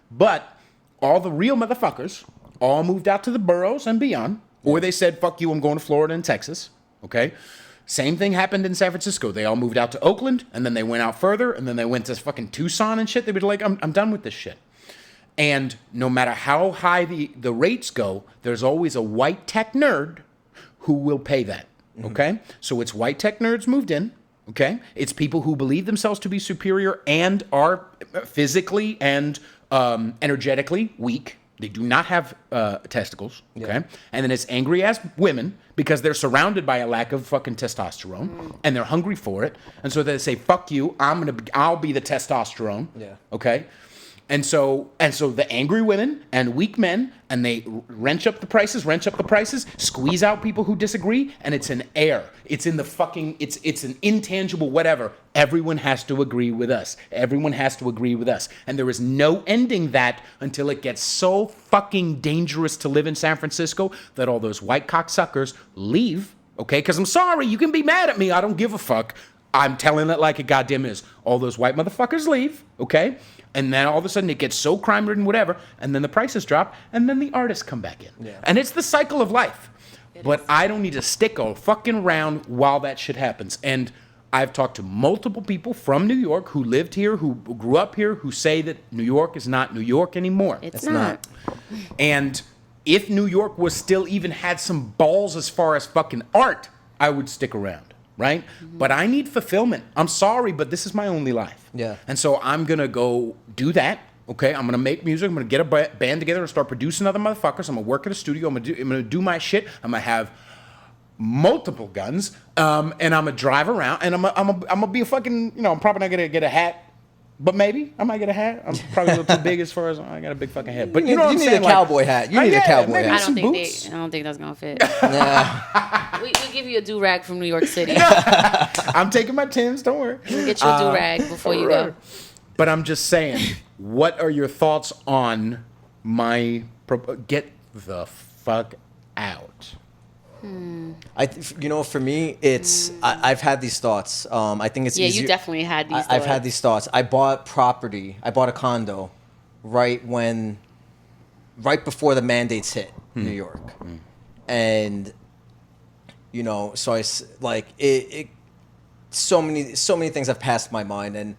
But all the real motherfuckers all moved out to the boroughs and beyond. Or they said, fuck you, I'm going to Florida and Texas. Okay? Same thing happened in San Francisco. They all moved out to Oakland, and then they went out further, and then they went to fucking Tucson and shit. They were like, I'm done with this shit. And no matter how high the rates go, there's always a white tech nerd who will pay that. Okay? So it's white tech nerds moved in. Okay? It's people who believe themselves to be superior and are physically and energetically weak. They do not have testicles. Okay? Yeah. And then it's angry ass women because they're surrounded by a lack of fucking testosterone and they're hungry for it. And so they say, fuck you, I'll be the testosterone. Yeah. Okay? And so the angry women and weak men, and they wrench up the prices, squeeze out people who disagree, and it's an air. It's in the fucking, it's an intangible whatever. Everyone has to agree with us. And there is no ending that until it gets so fucking dangerous to live in San Francisco that all those white cocksuckers leave, okay? Because I'm sorry, you can be mad at me, I don't give a fuck. I'm telling it like it goddamn is. All those white motherfuckers leave, okay? And then all of a sudden it gets so crime-ridden, whatever, and then the prices drop, and then the artists come back in. Yeah. And it's the cycle of life. But I don't need to stick a fucking around while that shit happens. And I've talked to multiple people from New York who lived here, who grew up here, who say that New York is not New York anymore. It's not. And if New York was still even had some balls as far as fucking art, I would stick around. Right? Mm-hmm. But I need fulfillment. I'm sorry, but this is my only life. Yeah. And so I'm going to go do that. Okay? I'm going to make music. I'm going to get a band together and start producing other motherfuckers. I'm going to work at a studio. I'm going to do my shit. I'm going to have multiple guns. And I'm going to drive around. And I'm going to be a fucking, you know, I'm probably not going to get a hat. But maybe I might get a hat. I'm probably a little too big as far as I got a big fucking head. But you know what I'm saying? You need a cowboy hat. You need a cowboy hat. I don't think that's gonna fit. we give you a do-rag from New York City. I'm taking my Timbs. Don't worry. We'll get you a do-rag before you go. But I'm just saying, what are your thoughts on my get the fuck out? For me, it's I've had these thoughts. I think it's easier. Yeah, you definitely had these thoughts. I've had these thoughts. I bought property. I bought a condo right before the mandates hit New York, and so I like it. So many things have passed my mind, and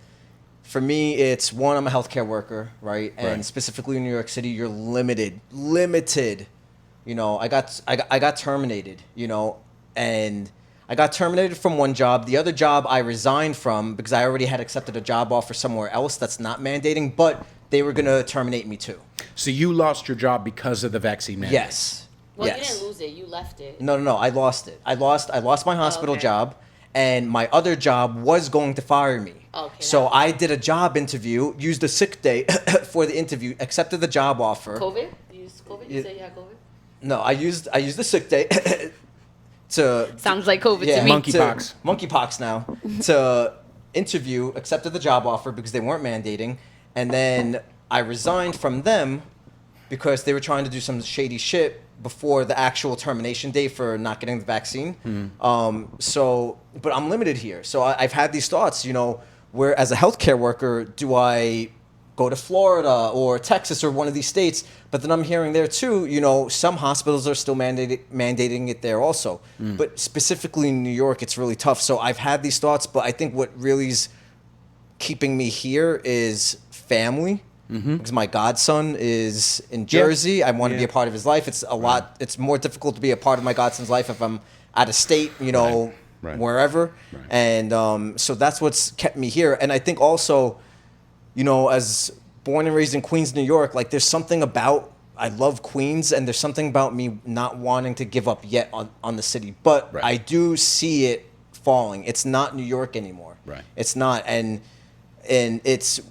for me, it's one. I'm a healthcare worker, right? And specifically in New York City, you're limited. I got terminated, and I got terminated from one job. The other job I resigned from because I already had accepted a job offer somewhere else that's not mandating, but they were going to terminate me too. So you lost your job because of the vaccine mandate? Yes. Well, yes. you didn't lose it. You left it. No, I lost it. I lost my hospital okay. job, and my other job was going to fire me. Okay, so that- I did a job interview, used a sick day for the interview, accepted the job offer. COVID? You used COVID? You said you had COVID? No, I used the sick day to Sounds like COVID to me. Monkeypox. Monkeypox now to interview, accepted the job offer because they weren't mandating, and then I resigned from them because they were trying to do some shady shit before the actual termination date for not getting the vaccine. But I'm limited here. So I've had these thoughts, where as a healthcare worker, do I go to Florida or Texas or one of these states? But then I'm hearing there too, some hospitals are still mandating it there also. But specifically in New York, it's really tough. So I've had these thoughts, but I think what really's keeping me here is family. Because my godson is in Jersey. I want to be a part of his life. It's a lot. It's more difficult to be a part of my godson's life if I'm out of state, wherever. Right. And so that's what's kept me here. And I think also, as born and raised in Queens, New York, like there's something about, I love Queens, and there's something about me not wanting to give up yet on the city. But I do see it falling. It's not New York anymore. Right. It's not. And it's...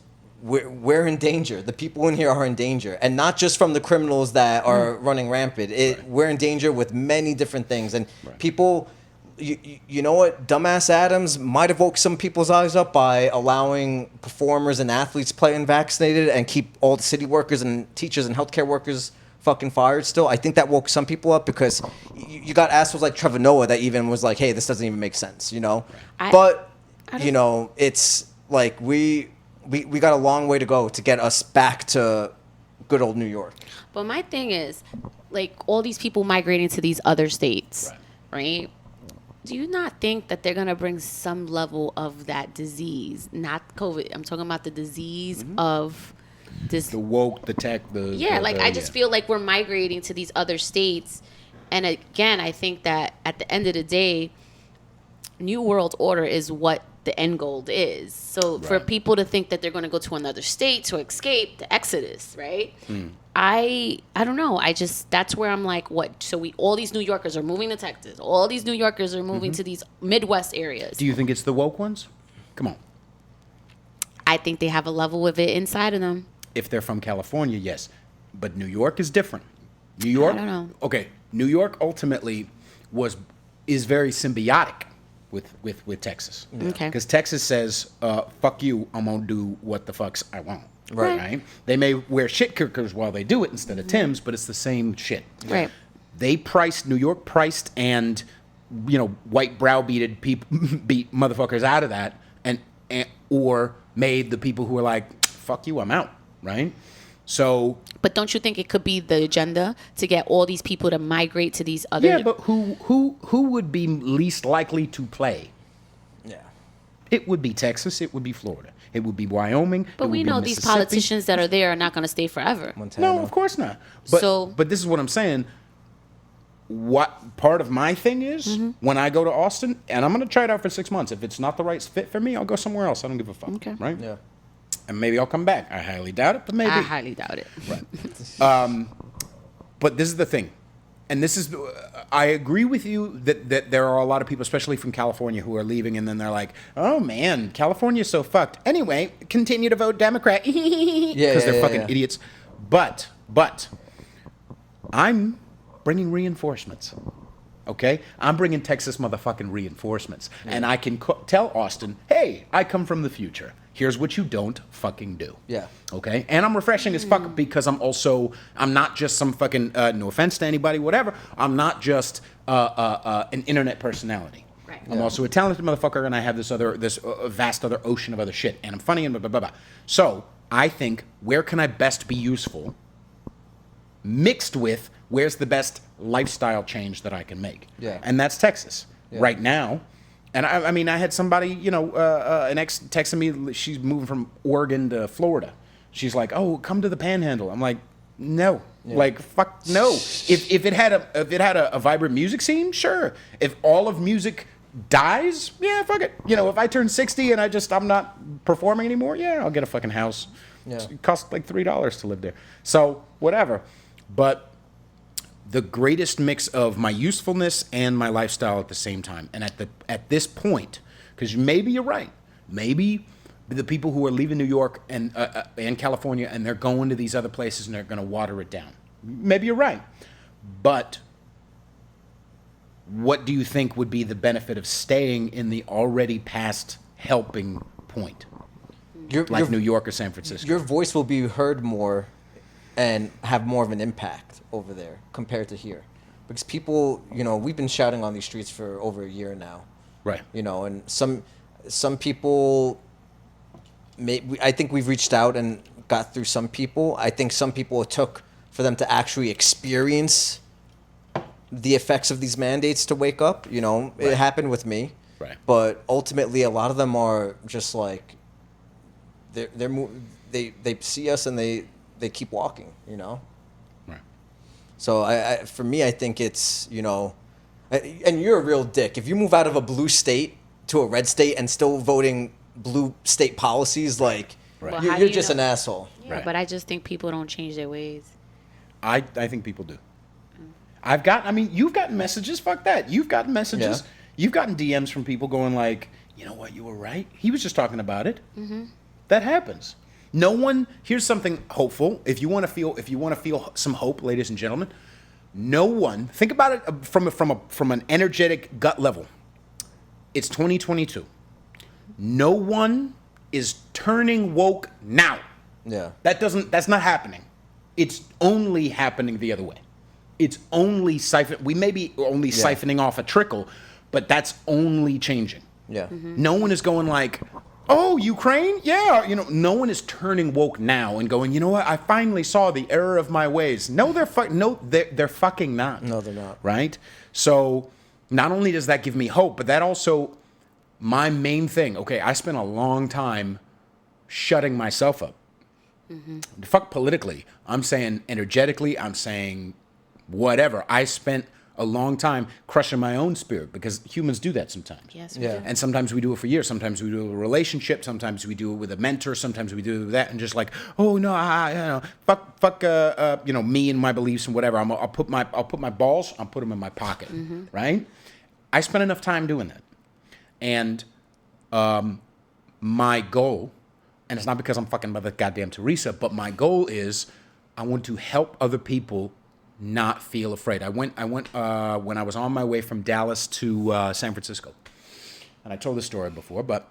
We're in danger. The people in here are in danger, and not just from the criminals that are running rampant. We're in danger with many different things, and people. You know what? Dumbass Adams might have woke some people's eyes up by allowing performers and athletes playing vaccinated and keep all the city workers and teachers and healthcare workers fucking fired still. I think that woke some people up because you got assholes like Trevor Noah that even was like, hey, this doesn't even make sense, But, it's like we got a long way to go to get us back to good old New York. But my thing is, like, all these people migrating to these other states, right? Do you not think that they're going to bring some level of that disease? Not COVID. I'm talking about the disease of this. The woke, the tech, I just feel like we're migrating to these other states. And again, I think that at the end of the day, New World Order is what the end goal is. So for people to think that they're going to go to another state to escape the exodus, right? I don't know. That's where I'm like, what? So all these New Yorkers are moving to Texas. All these New Yorkers are moving to these Midwest areas. Do you think it's the woke ones? Come on. I think they have a level of it inside of them. If they're from California, yes. But New York is different. New York? I don't know. Okay. New York ultimately is very symbiotic with Texas. Okay. Because Texas says, fuck you, I'm going to do what the fucks I want. Right. They may wear shit kickers while they do it instead of Tim's, but it's the same shit. Right. New York priced and, white browbeated people, beat motherfuckers out of that or made the people who are like, fuck you, I'm out. Right? So... But don't you think it could be the agenda to get all these people to migrate to these other... Yeah, but who would be least likely to play? Yeah. It would be Texas. It would be Florida. It would be Wyoming. But we know these politicians that are there are not going to stay forever. Montana. No, of course not. But this is what I'm saying. What part of my thing is when I go to Austin, and I'm going to try it out for 6 months. If it's not the right fit for me, I'll go somewhere else. I don't give a fuck. Okay. Right? Yeah. And maybe I'll come back. I highly doubt it, but maybe. I highly doubt it. Right. But this is the thing. And this is, I agree with you that there are a lot of people, especially from California, who are leaving and then they're like, oh man, California's so fucked. Anyway, continue to vote Democrat. Because they're fucking idiots. But I'm bringing reinforcements. Okay? I'm bringing Texas motherfucking reinforcements. Yeah. And I can tell Austin, hey, I come from the future. Here's what you don't fucking do. Yeah. Okay? And I'm refreshing as fuck because I'm not just some fucking, no offense to anybody, whatever. I'm not just an internet personality. Right. I'm also a talented motherfucker and I have this vast other ocean of other shit. And I'm funny and blah, blah, blah, blah. So I think, where can I best be useful mixed with where's the best lifestyle change that I can make? Yeah. And that's Texas. Yeah. Right now. And I mean, I had somebody, an ex texting me, she's moving from Oregon to Florida. She's like, oh, come to the Panhandle. I'm like, no. Yeah. Like, fuck no. If it had a vibrant music scene, sure. If all of music dies, yeah, fuck it. If I turn 60 and I'm not performing anymore, yeah, I'll get a fucking house. Yeah. It costs like $3 to live there. So whatever. But the greatest mix of my usefulness and my lifestyle at the same time. And at this point, because maybe you're right, maybe the people who are leaving New York and California and they're going to these other places and they're going to water it down. Maybe you're right. But what do you think would be the benefit of staying in the already past helping point? New York or San Francisco? Your voice will be heard more and have more of an impact over there compared to here. Because people, we've been shouting on these streets for over a year now. Right. And some people, I think we've reached out and got through some people. I think some people it took for them to actually experience the effects of these mandates to wake up. Right. It happened with me. Right. But ultimately, a lot of them are just like, they see us and they keep walking, Right. So for me, I think it's, and you're a real dick. If you move out of a blue state to a red state and still voting blue state policies, like, Right. Well, you're, how do you're you just know? an asshole. Yeah, Right. but I just think people don't change their ways. I think people do. You've gotten messages. Fuck that. You've gotten messages. Yeah. You've gotten DMs from people going like, you know what, you were right. He was just talking about it. Mm-hmm. That happens. No one. Here's something hopeful. If you want to feel some hope, ladies and gentlemen, no one. Think about it from an energetic gut level. It's 2022. No one is turning woke now. Yeah. That's not happening. It's only happening the other way. It's only we may be only siphoning off a trickle, but that's only changing. Yeah. Mm-hmm. No one is going like, oh, Ukraine? Yeah. No one is turning woke now and going, you know what? I finally saw the error of my ways. No, they're fucking not. No, they're not. Right? So not only does that give me hope, but that also, my main thing, okay, I spent a long time shutting myself up. Mm-hmm. Fuck politically. I'm saying energetically, I'm saying whatever. I spent a long time crushing my own spirit because humans do that sometimes. Yes, we Yeah. do. And sometimes we do it for years. Sometimes we do it with a relationship. Sometimes we do it with a mentor. Sometimes we do it with that. And just like, oh no, fuck, me and my beliefs and whatever. I'll put my balls. I'll put them in my pocket. Mm-hmm. Right. I spent enough time doing that, and my goal, and it's not because I'm fucking Mother Goddamn Teresa, but my goal is I want to help other people not feel afraid. I went when I was on my way from Dallas to San Francisco, and I told this story before, but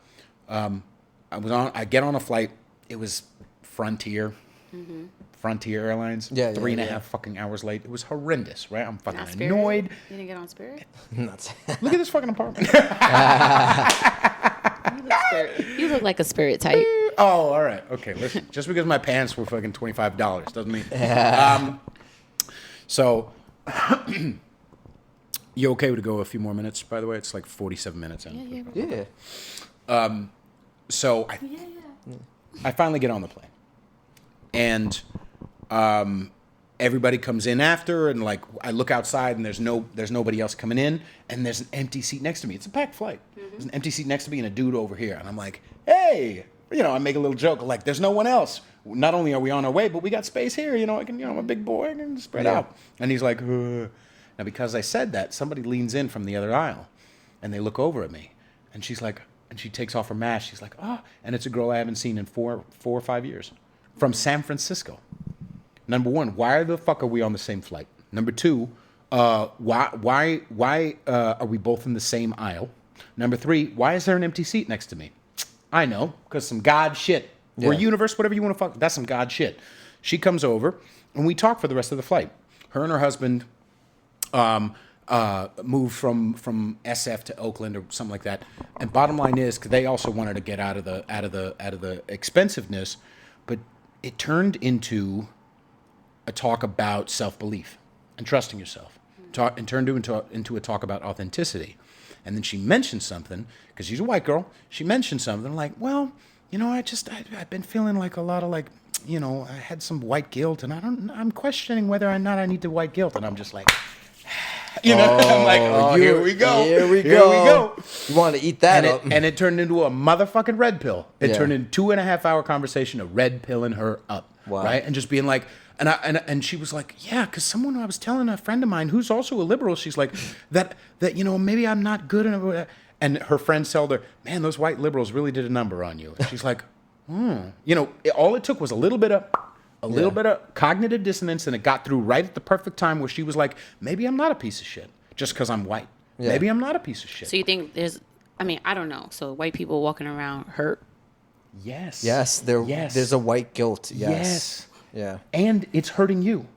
I get on a flight. It was Frontier Airlines. Yeah, 3.5 fucking hours late. It was horrendous, right? I'm fucking Not Spirit? annoyed. You didn't get on Spirit? Nuts. Look at this fucking apartment. You look like a Spirit type. Oh, all right. Okay, listen. Just because my pants were fucking $25 doesn't mean. So, you okay to go a few more minutes? By the way, it's like 47 minutes in. Yeah. So I finally get on the plane, and everybody comes in after, and like I look outside, and there's nobody else coming in, and there's an empty seat next to me. It's a packed flight. Mm-hmm. There's an empty seat next to me and a dude over here, and I'm like, hey, I make a little joke like, there's no one else. Not only are we on our way, but we got space here. I'm a big boy, I can spread out. And he's like, ugh. Now because I said that, somebody leans in from the other aisle, and they look over at me, and she's like, and she takes off her mask. She's like, oh, and it's a girl I haven't seen in four or 5 years, from San Francisco. Number one, why the fuck are we on the same flight? Number two, why are we both in the same aisle? Number three, why is there an empty seat next to me? I know, because some God shit. Yeah. Or universe, whatever you want to fuck. That's some God shit. She comes over, and we talk for the rest of the flight. Her and her husband moved from SF to Oakland or something like that. And bottom line is, cause they also wanted to get out of the expensiveness, but it turned into a talk about self-belief and trusting yourself. And turned into a talk about authenticity. And then she mentioned something, because she's a white girl. She mentioned something like, well, I've been feeling like a lot of like, I had some white guilt, and I'm questioning whether or not I need the white guilt. And I'm just like, You know, I'm like, oh, here we go. Here we Here go. we go. You want to eat that up. And it turned into a motherfucking red pill. It Yeah. turned into 2.5-hour conversation of red pilling her up. Wow. Right? And just being like, and she was like, yeah, because I was telling a friend of mine who's also a liberal, she's like, that maybe I'm not good enough. And her friends told her, man, those white liberals really did a number on you. And she's like, all it took was a little bit of cognitive dissonance, and it got through right at the perfect time where she was like, maybe I'm not a piece of shit just because I'm white. Yeah. Maybe I'm not a piece of shit. So you think I don't know. So white people walking around hurt? Yes. Yes, there's a white guilt. Yes. Yeah. And it's hurting you.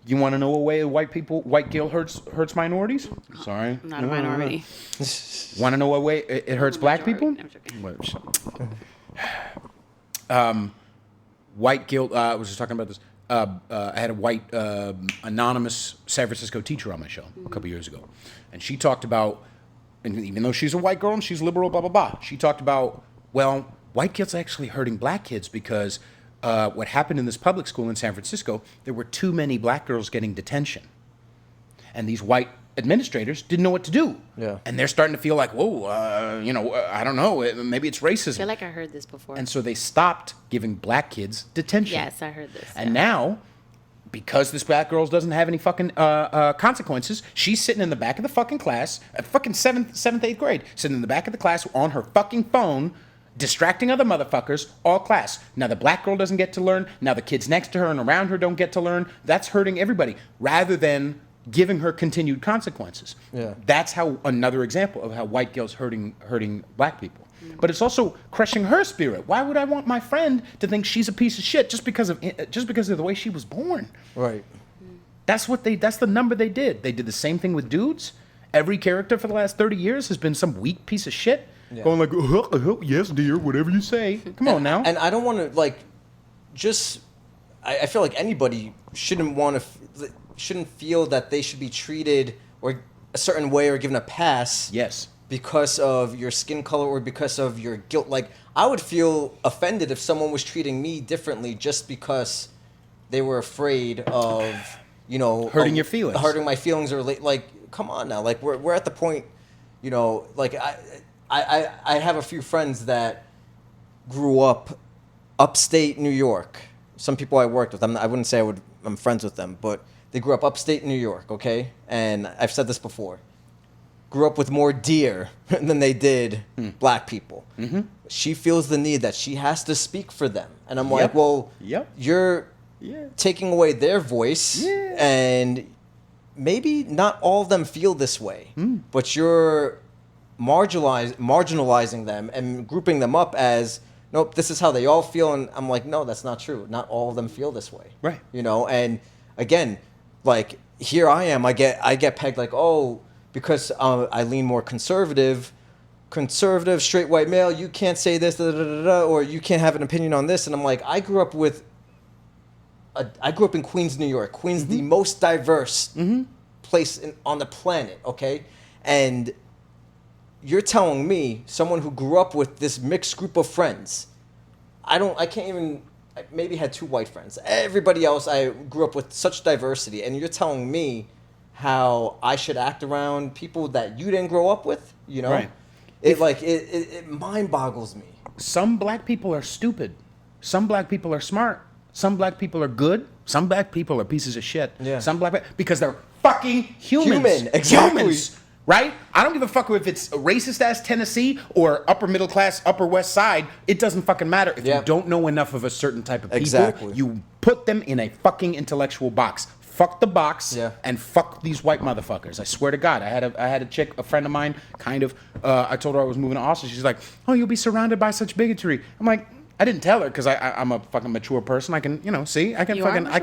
You want to know a way white guilt hurts minorities? Sorry. I'm not a minority. Want to know what way it hurts black people? White guilt. I was just talking about this. I had a white anonymous San Francisco teacher on my show a couple years ago, and she talked about, and even though she's a white girl and she's liberal, blah blah blah, she talked about, well, white guilt's actually hurting black kids because what happened in this public school in San Francisco, there were too many black girls getting detention, and these white administrators didn't know what to do. Yeah. And they're starting to feel like, whoa, I don't know, maybe it's racism. I feel like I heard this before. And so they stopped giving black kids detention. Yes, I heard this. And now, because this black girl doesn't have any fucking consequences, she's sitting in the back of the fucking class, at fucking 7th, 8th grade, sitting in the back of the class on her fucking phone, distracting other motherfuckers all class. Now the black girl doesn't get to learn. Now the kids next to her and around her don't get to learn. That's hurting everybody, rather than giving her continued consequences. Yeah. That's how another example of how white guilt's hurting black people. But it's also crushing her spirit. Why would I want my friend to think she's a piece of shit just because of the way she was born? Right. That's the number they did. They did the same thing with dudes. Every character for the last 30 years has been some weak piece of shit. Yeah. Going like, yes, dear, whatever you say. Come on now. And I don't want to I feel like anybody shouldn't feel that they should be treated or a certain way or given a pass. Yes. Because of your skin color or because of your guilt. Like, I would feel offended if someone was treating me differently just because they were afraid of, hurting your feelings. Hurting my feelings, or like, come on now. Like, we're at the point, like I have a few friends that grew up upstate New York. Some people I worked with, I wouldn't say I'm friends with them, but they grew up upstate New York, okay? And I've said this before. Grew up with more deer than they did black people. Mm-hmm. She feels the need that she has to speak for them. And I'm like, well, you're taking away their voice, and maybe not all of them feel this way, but you're marginalizing them and grouping them up as, nope, this is how they all feel. And I'm like, no, that's not true. Not all of them feel this way. Right. And again, like, here I am, I get pegged like, oh, because I lean more conservative, straight white male, you can't say this, or you can't have an opinion on this. And I'm like, I grew up in Queens, New York. Queens, the most diverse place on the planet, okay? And you're telling me, someone who grew up with this mixed group of friends, I maybe had 2 white friends. Everybody else, I grew up with such diversity, and you're telling me how I should act around people that you didn't grow up with, Right. It mind boggles me. Some black people are stupid. Some black people are smart. Some black people are good. Some black people are pieces of shit. Yeah. Because they're fucking humans. Exactly. Humans, right? I don't give a fuck if it's a racist ass Tennessee or upper middle class, upper west side. It doesn't fucking matter. If you don't know enough of a certain type of people, you put them in a fucking intellectual box. Fuck the box and fuck these white motherfuckers. I swear to God. I had a chick, a friend of mine, kind of. I told her I was moving to Austin. She's like, "Oh, you'll be surrounded by such bigotry." I'm like, I didn't tell her because I'm a fucking mature person. I can, see, I can you fucking, I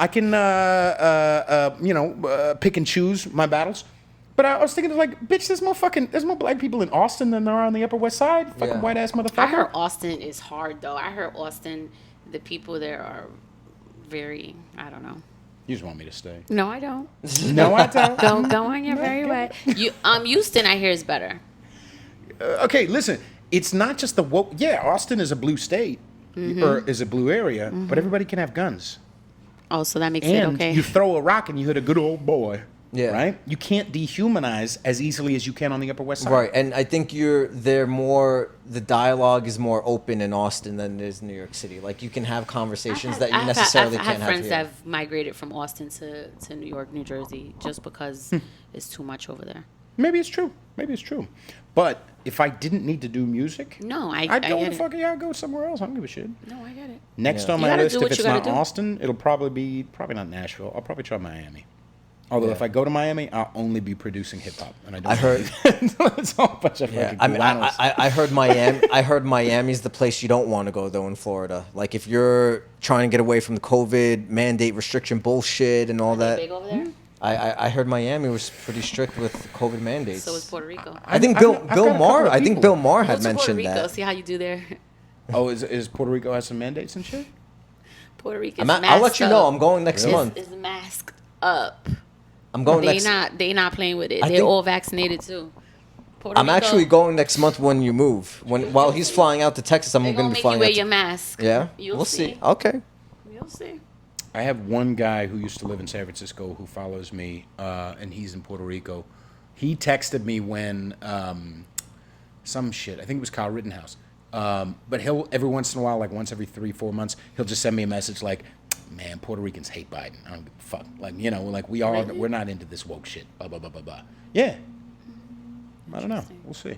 can, pick and choose my battles. But I was thinking, like, bitch, there's more black people in Austin than there are on the Upper West Side. Fucking white ass motherfucker. I heard Austin is hard though. I heard Austin, the people there are very, I don't know. You just want me to stay. No, I don't. No, I don't. Go on your very way. Houston, I hear, is better. Okay, listen. It's not just the woke. Yeah, Austin is a blue state or is a blue area, but everybody can have guns. Oh, so that makes it okay. You throw a rock and you hit a good old boy. Yeah. Right? You can't dehumanize as easily as you can on the Upper West Side. Right, and I think the dialogue is more open in Austin than it is in New York City. Like, you can have conversations that you necessarily can't have here. I have friends that have migrated from Austin to New York, New Jersey, just because it's too much over there. Maybe it's true. But if I didn't need to do music, No, I'd go to fucking, I'd go somewhere else. I don't give a shit. No, I get it. Next Yeah. on You my gotta list, do if what it's you gotta not do. Austin, it'll probably not Nashville. I'll probably try Miami. Although Yeah. if I go to Miami, I'll only be producing hip hop, and I don't. I heard- it's all a bunch of Yeah, fucking I mean, cubanos. I heard Miami. I heard Miami's the place you don't want to go though in Florida. Like, if you're trying to get away from the COVID mandate restriction bullshit and all They that. big over there? I heard Miami was pretty strict with COVID mandates. So is Puerto Rico. I think I've got a Bill couple Maher. of I think people. Bill Maher Go had to Puerto mentioned Rico. that. See how you do there. Oh, is Puerto Rico has some mandates and shit? Puerto Rico. I'll let you know. I'm going next month. It's masked up. I'm going They next. they not playing with it. I They're think- all vaccinated too. Puerto I'm Rico, actually going next month when you move. While he's flying out to Texas, I'm They're going gonna to be make you flying wear out. your mask. Yeah, You'll we'll see. see. Okay. You'll see. I have one guy who used to live in San Francisco who follows me, and he's in Puerto Rico. He texted me when some shit. I think it was Kyle Rittenhouse. But he'll every once in a while, like once every 3-4 months, he'll just send me a message like, "Man, Puerto Ricans hate Biden. I don't give a fuck. Like, you know, like we're not into this woke shit. Blah blah blah blah blah." Yeah. I don't know. We'll see.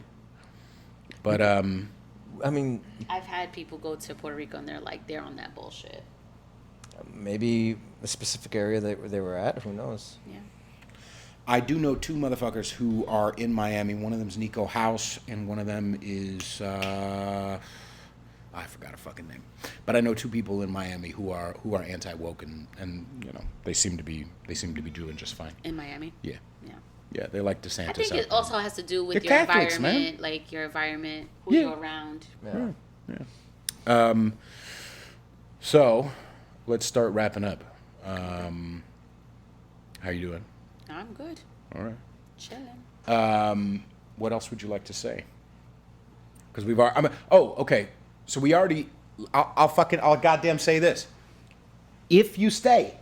But I mean, I've had people go to Puerto Rico and they're on that bullshit. maybe a specific area that they were at. Who knows? Yeah. I do know 2 motherfuckers who are in Miami. One of them's Nico House, and one of them is I forgot her fucking name. But I know 2 people in Miami who are anti woke, and you know they seem to be doing just fine. In Miami. Yeah, Yeah. yeah, they like DeSantis. I think out it there. also has to do with They're your Catholics, man. environment, like your environment, who Yeah. you're around. Yeah. So, let's start wrapping up. How you doing? I'm good. All right. Chilling. What else would you like to say? Because we've already. Okay. So we already. I'll goddamn say this. If you stay,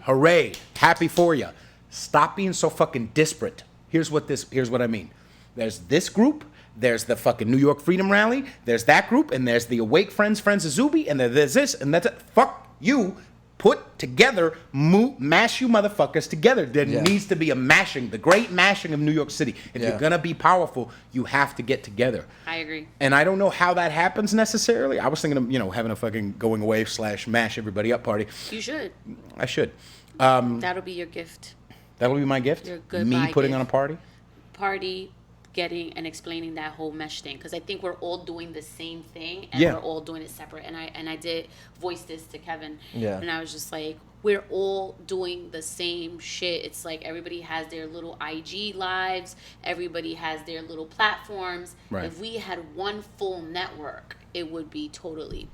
hooray, happy for you. Stop being so fucking disparate. Here's what I mean. There's this group. There's the fucking New York Freedom Rally. There's that group, and there's the Awake Friends of Zuby, and there's this, and that's it. Fuck you. Put together, mash you motherfuckers together. There needs to be a mashing, the great mashing of New York City. If you're gonna be powerful, you have to get together. I agree. And I don't know how that happens necessarily. I was thinking of, having a fucking going away / mash everybody up party. You should. I should. That'll be your gift. That'll be my gift. Your goodbye Me putting gift. on a party. Party, getting and explaining that whole mesh thing, because I think we're all doing the same thing and Yeah. we're all doing it separate. And I did voice this to Kevin. Yeah. And I was just like, we're all doing the same shit. It's like everybody has their little IG lives, everybody has their little platforms. Right. If we had one full network, it would be totally.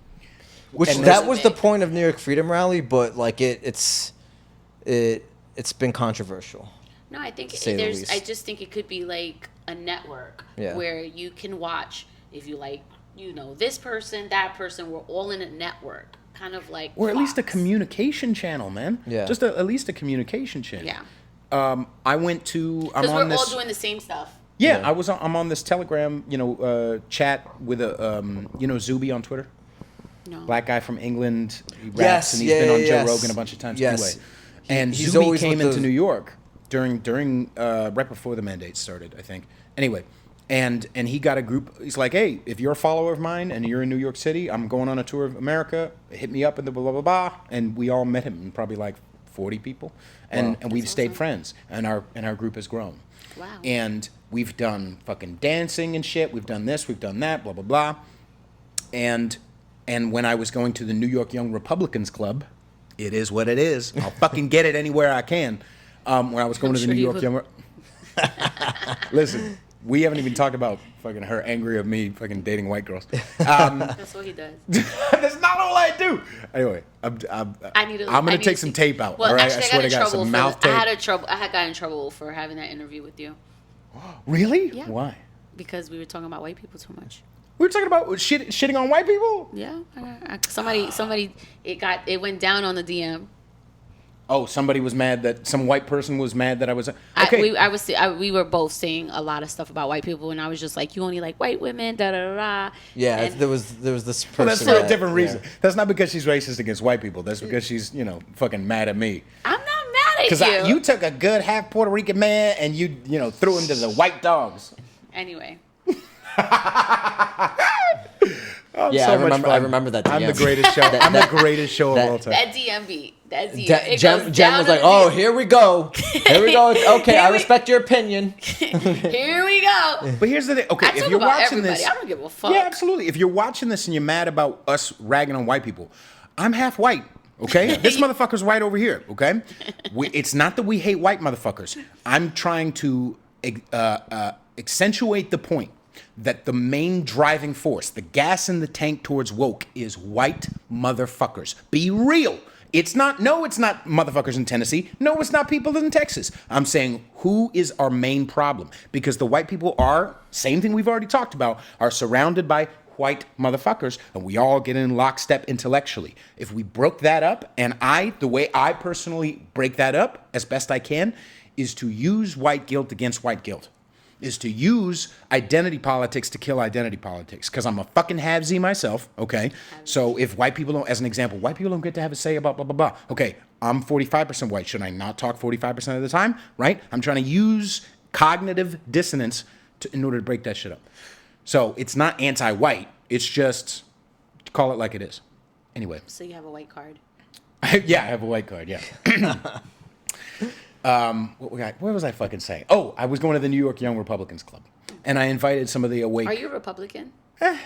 Which And that was the big. point of New York Freedom Rally, but like it's been controversial. No, I think To say the least. I just think it could be like a network Yeah. where you can watch if you like, this person, that person. We're all in a network, kind of like. Or at least a Fox. communication channel, man. Yeah. Just at least a communication channel. Yeah, I went to. I'm because on we're this. all doing the same stuff. Yeah, Yeah. I'm on this Telegram, chat with a, Zuby on Twitter. No. Black guy from England. He raps, Yes, and he's yeah, been on yeah, Joe yes. Rogan a bunch of times. Yes. Anyway, and He's Zuby always came with into the- New York during right before the mandate started, I think. Anyway, and he got a group. He's like, hey, if you're a follower of mine and you're in New York City, I'm going on a tour of America. Hit me up in the blah blah blah. And we all met him, and probably like 40 people, and Wow. we've That's stayed awesome. friends, and our group has grown. Wow. And we've done fucking dancing and shit. We've done this, we've done that, blah, blah, blah. And when I was going to the New York Young Republicans Club, it is what it is. I'll fucking get it anywhere I can. When I was going I'm to the sure New you York will. Young... Listen, we haven't even talked about fucking her angry of me fucking dating white girls. That's what he does. That's not all I do. Anyway, I'm gonna take some tape out. Well, all right, actually, I swear to got in God, trouble some mouth tape. I had got in trouble for having that interview with you Really? Yeah. Why? because we were talking about white people too much. We were talking about shitting on white people. Yeah, somebody, it went down on the DM. Oh, somebody was mad that some white person was mad that I was. Okay. We were both saying a lot of stuff about white people, and I was just like, you only like white women, da da da. Yeah, And there was this person. Well, that's for a different reason. Yeah. That's not because she's racist against white people. That's because she's, fucking mad at me. I'm not mad at you. Because you took a good half Puerto Rican man and you threw him to the white dogs. Anyway. Oh, yeah, so I remember that DM. I'm the greatest show. I'm the greatest show of all time. That DM beat. Jem was like, "Oh, here we go. Here we go. Okay, I respect your opinion. Here we go." But here's the thing. Okay, if you're watching this, I don't give a fuck. Yeah, absolutely. If you're watching this and you're mad about us ragging on white people, I'm half white. Okay, this motherfucker's white over here. Okay, it's not that we hate white motherfuckers. I'm trying to accentuate the point that the main driving force, the gas in the tank towards woke, is white motherfuckers. Be real. It's not motherfuckers in Tennessee. No, it's not people in Texas. I'm saying, who is our main problem? Because the white people are, same thing we've already talked about, are surrounded by white motherfuckers, and we all get in lockstep intellectually. If we broke that up, and the way I personally break that up as best I can, is to use white guilt against white guilt. Is to use identity politics to kill identity politics. Because I'm a fucking halvesy myself, okay? So if white people don't, as an example, white people don't get to have a say about blah, blah, blah. Okay, I'm 45% white. Should I not talk 45% of the time, right? I'm trying to use cognitive dissonance in order to break that shit up. So it's not anti-white. It's just, call it like it is. Anyway. So you have a white card? Yeah, I have a white card, yeah. What was I fucking saying? Oh, I was going to the New York Young Republicans Club, and I invited some of the awake. Are you a Republican? Yeah,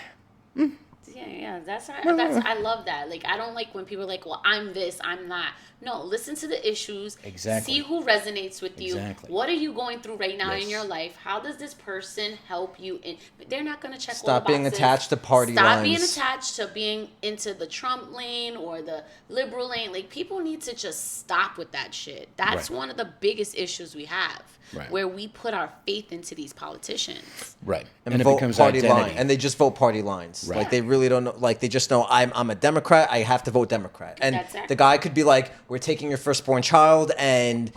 that's I love that. Like, I don't like when people are like, well, I'm this, I'm that. No, listen to the issues. Exactly. See who resonates with you. Exactly. What are you going through right now in your life? How does this person help you? They're not going to check all the boxes. Stop being attached to party lines. Stop being attached to being into the Trump lane or the liberal lane. Like, people need to just stop with that shit. That's one of the biggest issues we have. Right. Where we put our faith into these politicians. Right. And it becomes party line. And they just vote party lines. Right. Like, they really don't know. Like, they just know, I'm a Democrat. I have to vote Democrat. And the guy could be like, we're taking your firstborn child, and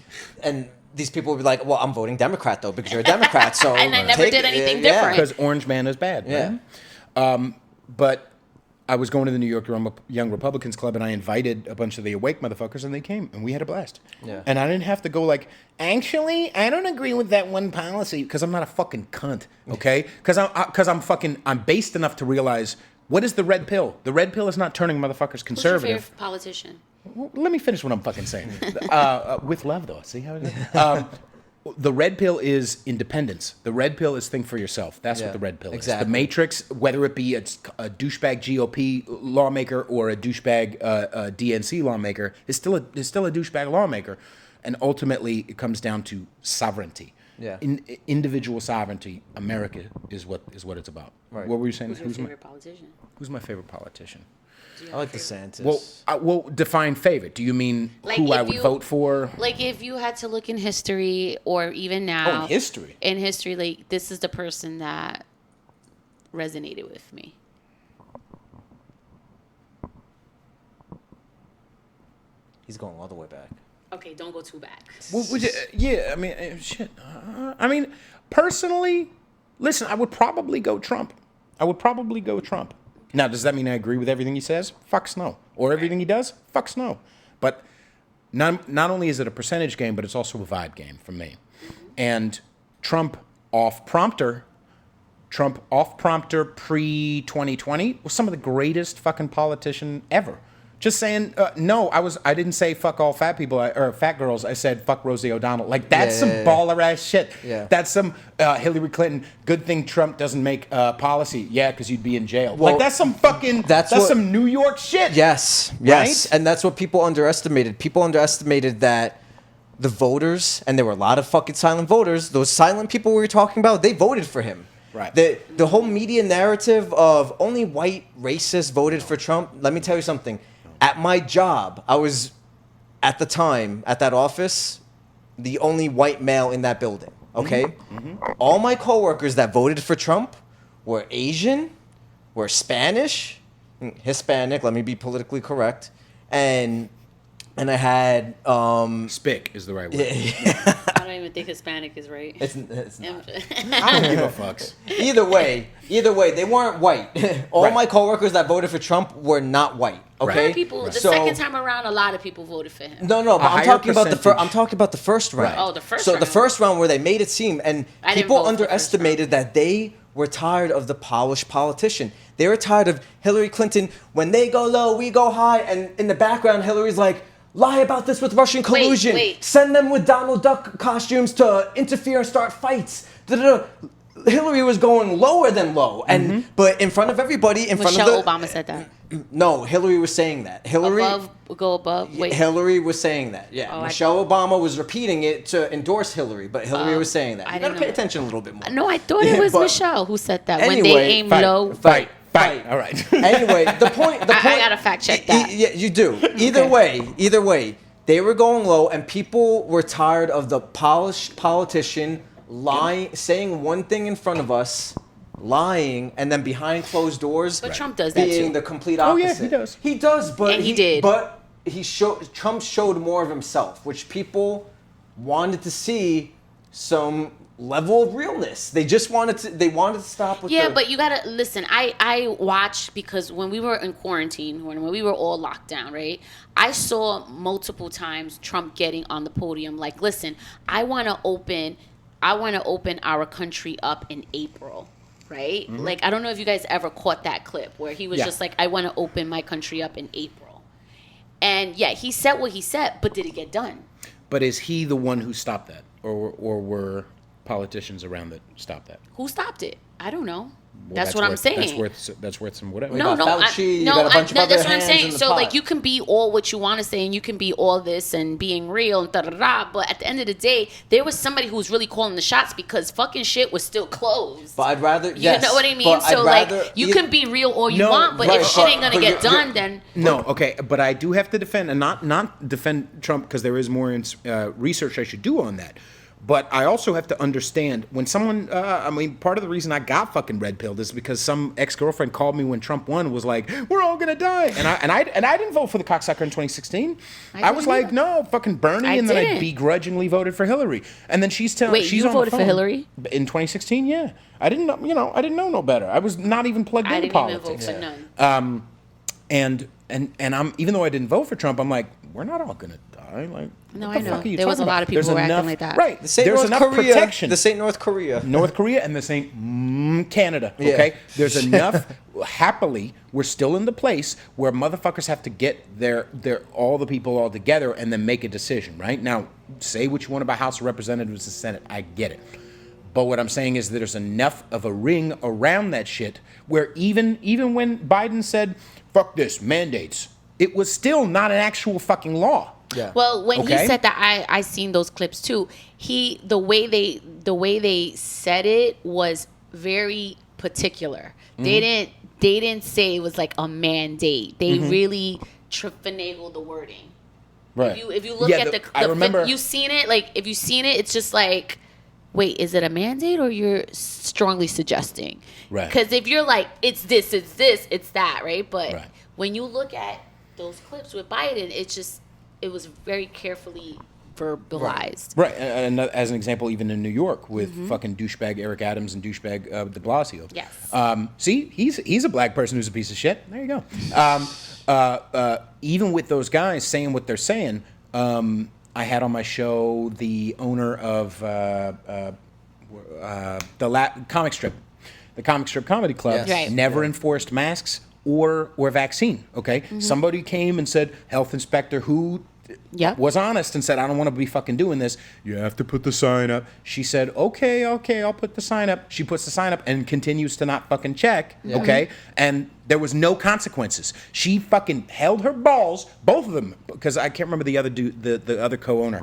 these people would be like, well, I'm voting Democrat, though, because you're a Democrat. So and I never did anything different. Because Orange Man is bad. Yeah. Right? But I was going to the New York Young Republicans Club, and I invited a bunch of the awake motherfuckers, and they came, and we had a blast. Yeah. And I didn't have to go like, actually, I don't agree with that one policy, because I'm not a fucking cunt, okay? Because I'm based enough to realize, what is the red pill? The red pill is not turning motherfuckers conservative. Who's your favorite politician? Well, let me finish what I'm fucking saying. With love, though. See how it is? The red pill is independence. The red pill is think for yourself. That's what the red pill is. The Matrix, whether it be a douchebag GOP lawmaker or a douchebag DNC lawmaker, is still a douchebag lawmaker. And ultimately, it comes down to sovereignty. Yeah. Individual sovereignty. America is what it's about. Right. What were you saying? Who's your favorite politician? Who's my favorite politician? I like DeSantis. Well, define favorite. Do you mean like who I would vote for? Like, if you had to look in history, or even now. Oh, in history. In history, like, this is the person that resonated with me. He's going all the way back. Okay, don't go too back. Well, yeah, I mean, shit. I mean, personally, listen, I would probably go Trump. Now, does that mean I agree with everything he says? Fucks no. Or everything he does? Fucks no. But not only is it a percentage game, but it's also a vibe game for me. And Trump off-prompter pre-2020 was some of the greatest fucking politician ever. Just saying, no, I didn't say fuck all fat people or fat girls. I said fuck Rosie O'Donnell. Like, that's some baller ass shit. Yeah. That's some Hillary Clinton. Good thing Trump doesn't make policy. Yeah, because you'd be in jail. Well, like, that's some fucking. That's some New York shit. Yes. Right? And that's what people underestimated. People underestimated that the voters, and there were a lot of fucking silent voters. Those silent people we were talking about, they voted for him. Right. The whole media narrative of only white racists voted for Trump. Let me tell you something. At my job, I was, at the time, at that office, the only white male in that building, okay? Mm-hmm. All my coworkers that voted for Trump were Asian, were Spanish, Hispanic, let me be politically correct, and and I had Spick is the right word. I don't even think Hispanic is right. It's not. I don't give a fucks. Either way, they weren't white. All Right. my coworkers that voted for Trump were not white. A lot Okay, of people. The So- second time around, a lot of people voted for him. No, but I'm higher talking about the percentage. I'm talking about the first round. Right. Oh, the first So round. the first round where they made it seem, and I didn't people vote for the first underestimated that they were tired of the polished politician. They were tired of Hillary Clinton. When they go low, we go high, and in the background, Hillary's like, lie about this with Russian collusion. wait. Send them with Donald Duck costumes to interfere and start fights. Da-da-da. Hillary was going lower than low, and but in front of everybody, in front Michelle of the Obama said that. No, Hillary was saying that. Hillary Go above. Wait. Hillary was saying that. Yeah, Oh, Michelle Obama was repeating it to endorse Hillary, but Hillary was saying that. I You gotta didn't pay know. attention a little bit more. No, I thought it was But- Michelle who said that. When Anyway, they aim low. Fight. All right. Anyway, the point. I gotta fact check that. Yeah, you do. Either way, they were going low, and people were tired of the polished politician lying, saying one thing in front of us, lying, and then behind closed doors, But Trump does that being too. the complete Oh, yeah, opposite. he does. He does, but And he did. But Trump showed more of himself, which people wanted to see some level of realness. They wanted to stop with Yeah, the, but you gotta listen. I watched because when we were in quarantine, when we were all locked down, right? I saw multiple times Trump getting on the podium like, listen, I want to open our country up in April, right? Like, I don't know if you guys ever caught that clip where he was Yeah. just like, I want to open my country up in April. And yeah, he said what he said, but did it get done? But is he the one who stopped that, or were politicians around that stopped that? Who stopped it? I don't know. Well, that's what I'm worth- saying. That's worth some whatever. No, got Fauci, you got a bunch of that's other what I'm hands saying. in the So, pot. like, you can be all what you want to say, and you can be all this and being real and da da da. But at the end of the day, there was somebody who was really calling the shots because fucking shit was still closed. But I'd rather, You yes, know what I mean? but So, I'd like, rather you either- can be real all you No, want, but right, if shit ain't but gonna get you're- done, then No, okay, but I do have to defend, and not defend Trump because there is more research I should do on that. But I also have to understand when someone, part of the reason I got fucking red pilled is because some ex-girlfriend called me when Trump won, was like, "We're all gonna die," and I didn't vote for the cocksucker in 2016. I was didn't like, either. "No, fucking Bernie," I and then I didn't. begrudgingly voted for Hillary. And then she's telling, Wait, she's you on voted the for phone. Hillary? In 2016? Yeah, I didn't know, I didn't know no better. I was not even plugged I into didn't even politics. vote for none. And I'm, even though I didn't vote for Trump, I'm like, we're not all gonna die. Like, No, what I the know. fuck are you There was talking a lot about? of people There's who were acting enough, like that. Right. This ain't There's North enough Korea. protection. This ain't North Korea. North Korea and this ain't Canada. Yeah. Okay. There's enough. Happily, we're still in the place where motherfuckers have to get all the people all together and then make a decision. Right now, say what you want about House of Representatives and Senate. I get it. But what I'm saying is that there's enough of a ring around that shit where even when Biden said, "Fuck this, mandates," it was still not an actual fucking law. Yeah. Well, when Okay. he said that, I seen those clips too. The way they said it was very particular. Mm-hmm. They didn't say it was like a mandate. They really finagled the wording. Right. If you look Yeah, at I remember. you've seen it. Like, if you've seen it, it's just like, wait, is it a mandate or you're strongly suggesting? Right. Because if you're like, it's this, it's that, right? But Right. when you look at those clips with Biden, it was very carefully verbalized. Right, and as an example, even in New York with fucking douchebag Eric Adams and douchebag De Blasio. Yes. See, he's a black person who's a piece of shit. There you go. Even with those guys saying what they're saying, I had on my show the owner of comic strip comedy club. Yes. Right. Never enforced masks or vaccine. Okay, somebody came and said, health inspector who Yep. was honest and said, I don't want to be fucking doing this. You have to put the sign up. She said, okay, I'll put the sign up. She puts the sign up and continues to not fucking check. Okay, and there was no consequences. She fucking held her balls, both of them, because I can't remember the other dude, the other co-owner.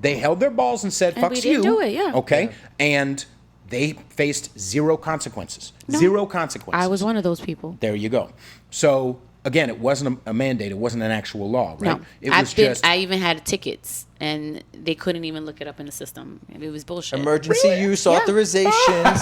They held their balls and said, And "Fucks we didn't you." do it, yeah. Okay, and they faced zero consequences. No. Zero consequences. I was one of those people. There you go. So again, it wasn't a mandate. It wasn't an actual law, right? No, It was I even had tickets, and they couldn't even look it up in the system. It was bullshit. Emergency use Yeah. authorizations.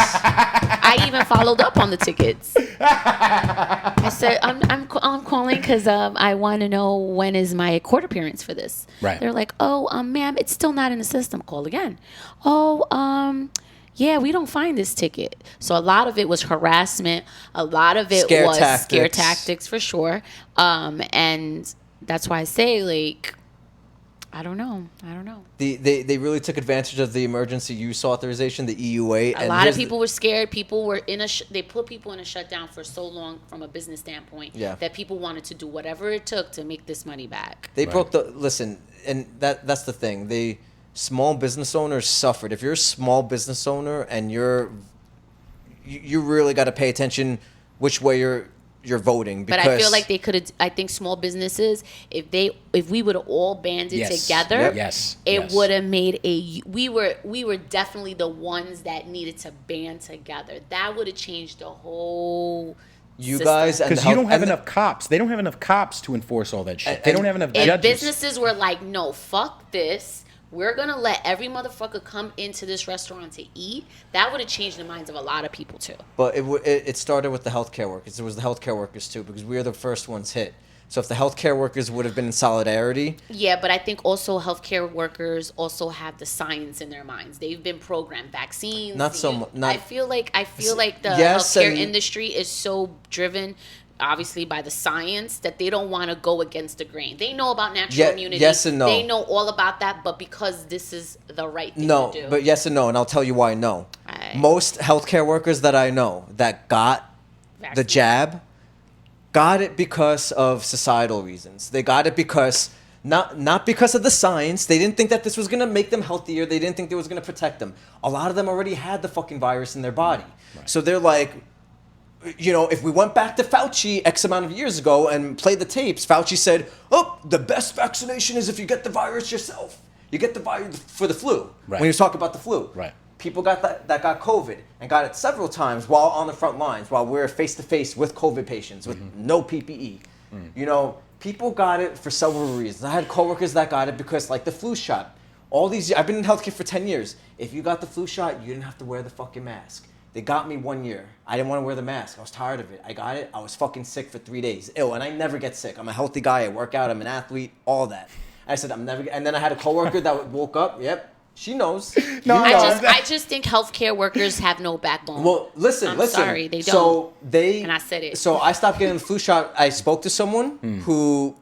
I even followed up on the tickets. I said, I'm calling because I want to know when is my court appearance for this. Right. They're like, oh, ma'am, it's still not in the system. Call again. Oh, yeah, we don't find this ticket. So a lot of it was harassment. A lot of it Scare was tactics. scare tactics for sure. And that's why I say, like, I don't know. They really took advantage of the emergency use authorization, the EUA. A lot of people were scared. People were they put people in a shutdown for so long from a business standpoint that people wanted to do whatever it took to make this money back. They broke listen, and that's the thing. Small business owners suffered. If you're a small business owner and you really got to pay attention which way you're voting, because But I feel like they could have. I think small businesses, if we would have all banded together, it would have made we were definitely the ones that needed to band together. That would have changed the whole. You guys, because you don't have enough cops. They don't have enough cops to enforce all that shit. They don't have enough judges. If businesses were like, no, fuck this. We're going to let every motherfucker come into this restaurant to eat. That would have changed the minds of a lot of people, too. But it started with the healthcare workers. It was the healthcare workers, too, because we were the first ones hit. So if the healthcare workers would have been in solidarity. Yeah, but I think also healthcare workers also have the science in their minds. They've been programmed. Vaccines. Not so much. I feel like the healthcare industry is so driven, obviously, by the science that they don't want to go against the grain. They know about natural immunity. Yes and no. They know all about that, but because this is the right thing to do. No, but yes and no, and I'll tell you why no. Most healthcare workers that I know that got the jab got it because of societal reasons. They got it because not because of the science. They didn't think that this was going to make them healthier. They didn't think it was going to protect them. A lot of them already had the fucking virus in their body. Right. So they're like, if we went back to Fauci X amount of years ago and played the tapes, Fauci said, the best vaccination is if you get the virus yourself. You get the virus for the flu. Right. When he was talking about the flu. Right. People got that got COVID and got it several times while on the front lines, while we're face-to-face with COVID patients with no PPE. People got it for several reasons. I had coworkers that got it because, like, the flu shot. I've been in healthcare for 10 years. If you got the flu shot, you didn't have to wear the fucking mask. They got me 1 year. I didn't want to wear the mask. I was tired of it. I got it. I was fucking sick for 3 days. Ill, and I never get sick. I'm a healthy guy. I work out. I'm an athlete. All that. I said, I'm never. And then I had a coworker that woke up. Yep. She knows. I just think healthcare workers have no backbone. Well, listen. I'm sorry, they don't. So and I said it. So I stopped getting the flu shot. I spoke to someone who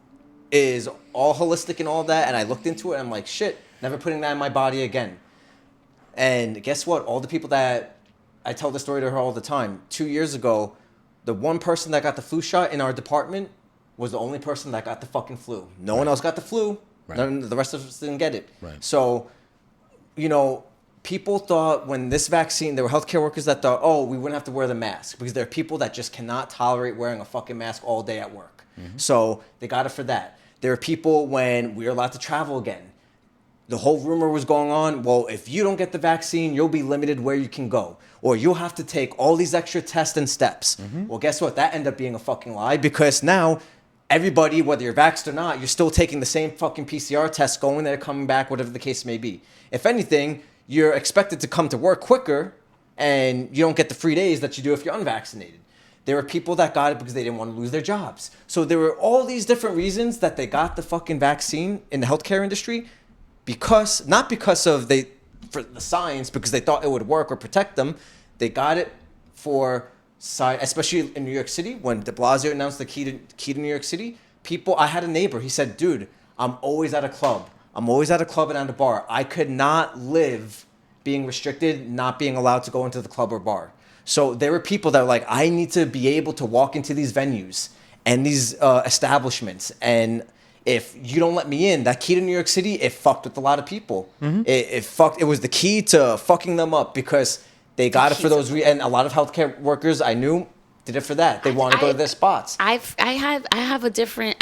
is all holistic and all that, and I looked into it. And I'm like, shit, never putting that in my body again. And guess what? All the people that I tell the story to her all the time. 2 years ago, the one person that got the flu shot in our department was the only person that got the fucking flu. No one else got the flu. Right. The rest of us didn't get it. Right. So, people thought when this vaccine, there were healthcare workers that thought, we wouldn't have to wear the mask because there are people that just cannot tolerate wearing a fucking mask all day at work. Mm-hmm. So they got it for that. There are people when we were allowed to travel again. The whole rumor was going on, well, if you don't get the vaccine, you'll be limited where you can go. Or you'll have to take all these extra tests and steps. Mm-hmm. Well, guess what? That ended up being a fucking lie because now everybody, whether you're vaxxed or not, you're still taking the same fucking PCR test, going there, coming back, whatever the case may be. If anything, you're expected to come to work quicker and you don't get the free days that you do if you're unvaccinated. There were people that got it because they didn't want to lose their jobs. So there were all these different reasons that they got the fucking vaccine in the healthcare industry not because of for the science, because they thought it would work or protect them. They got it for especially in New York City, when de Blasio announced the key to New York City, I had a neighbor, he said, dude, I'm always at a club. I'm always at a club and at a bar. I could not live being restricted, not being allowed to go into the club or bar. So there were people that were like, I need to be able to walk into these venues and these establishments. And if you don't let me in, that key to New York City, it fucked with a lot of people. Mm-hmm. It was the key to fucking them up because they got it for those and a lot of healthcare workers I knew did it for that. They want to go to their spots. I have a different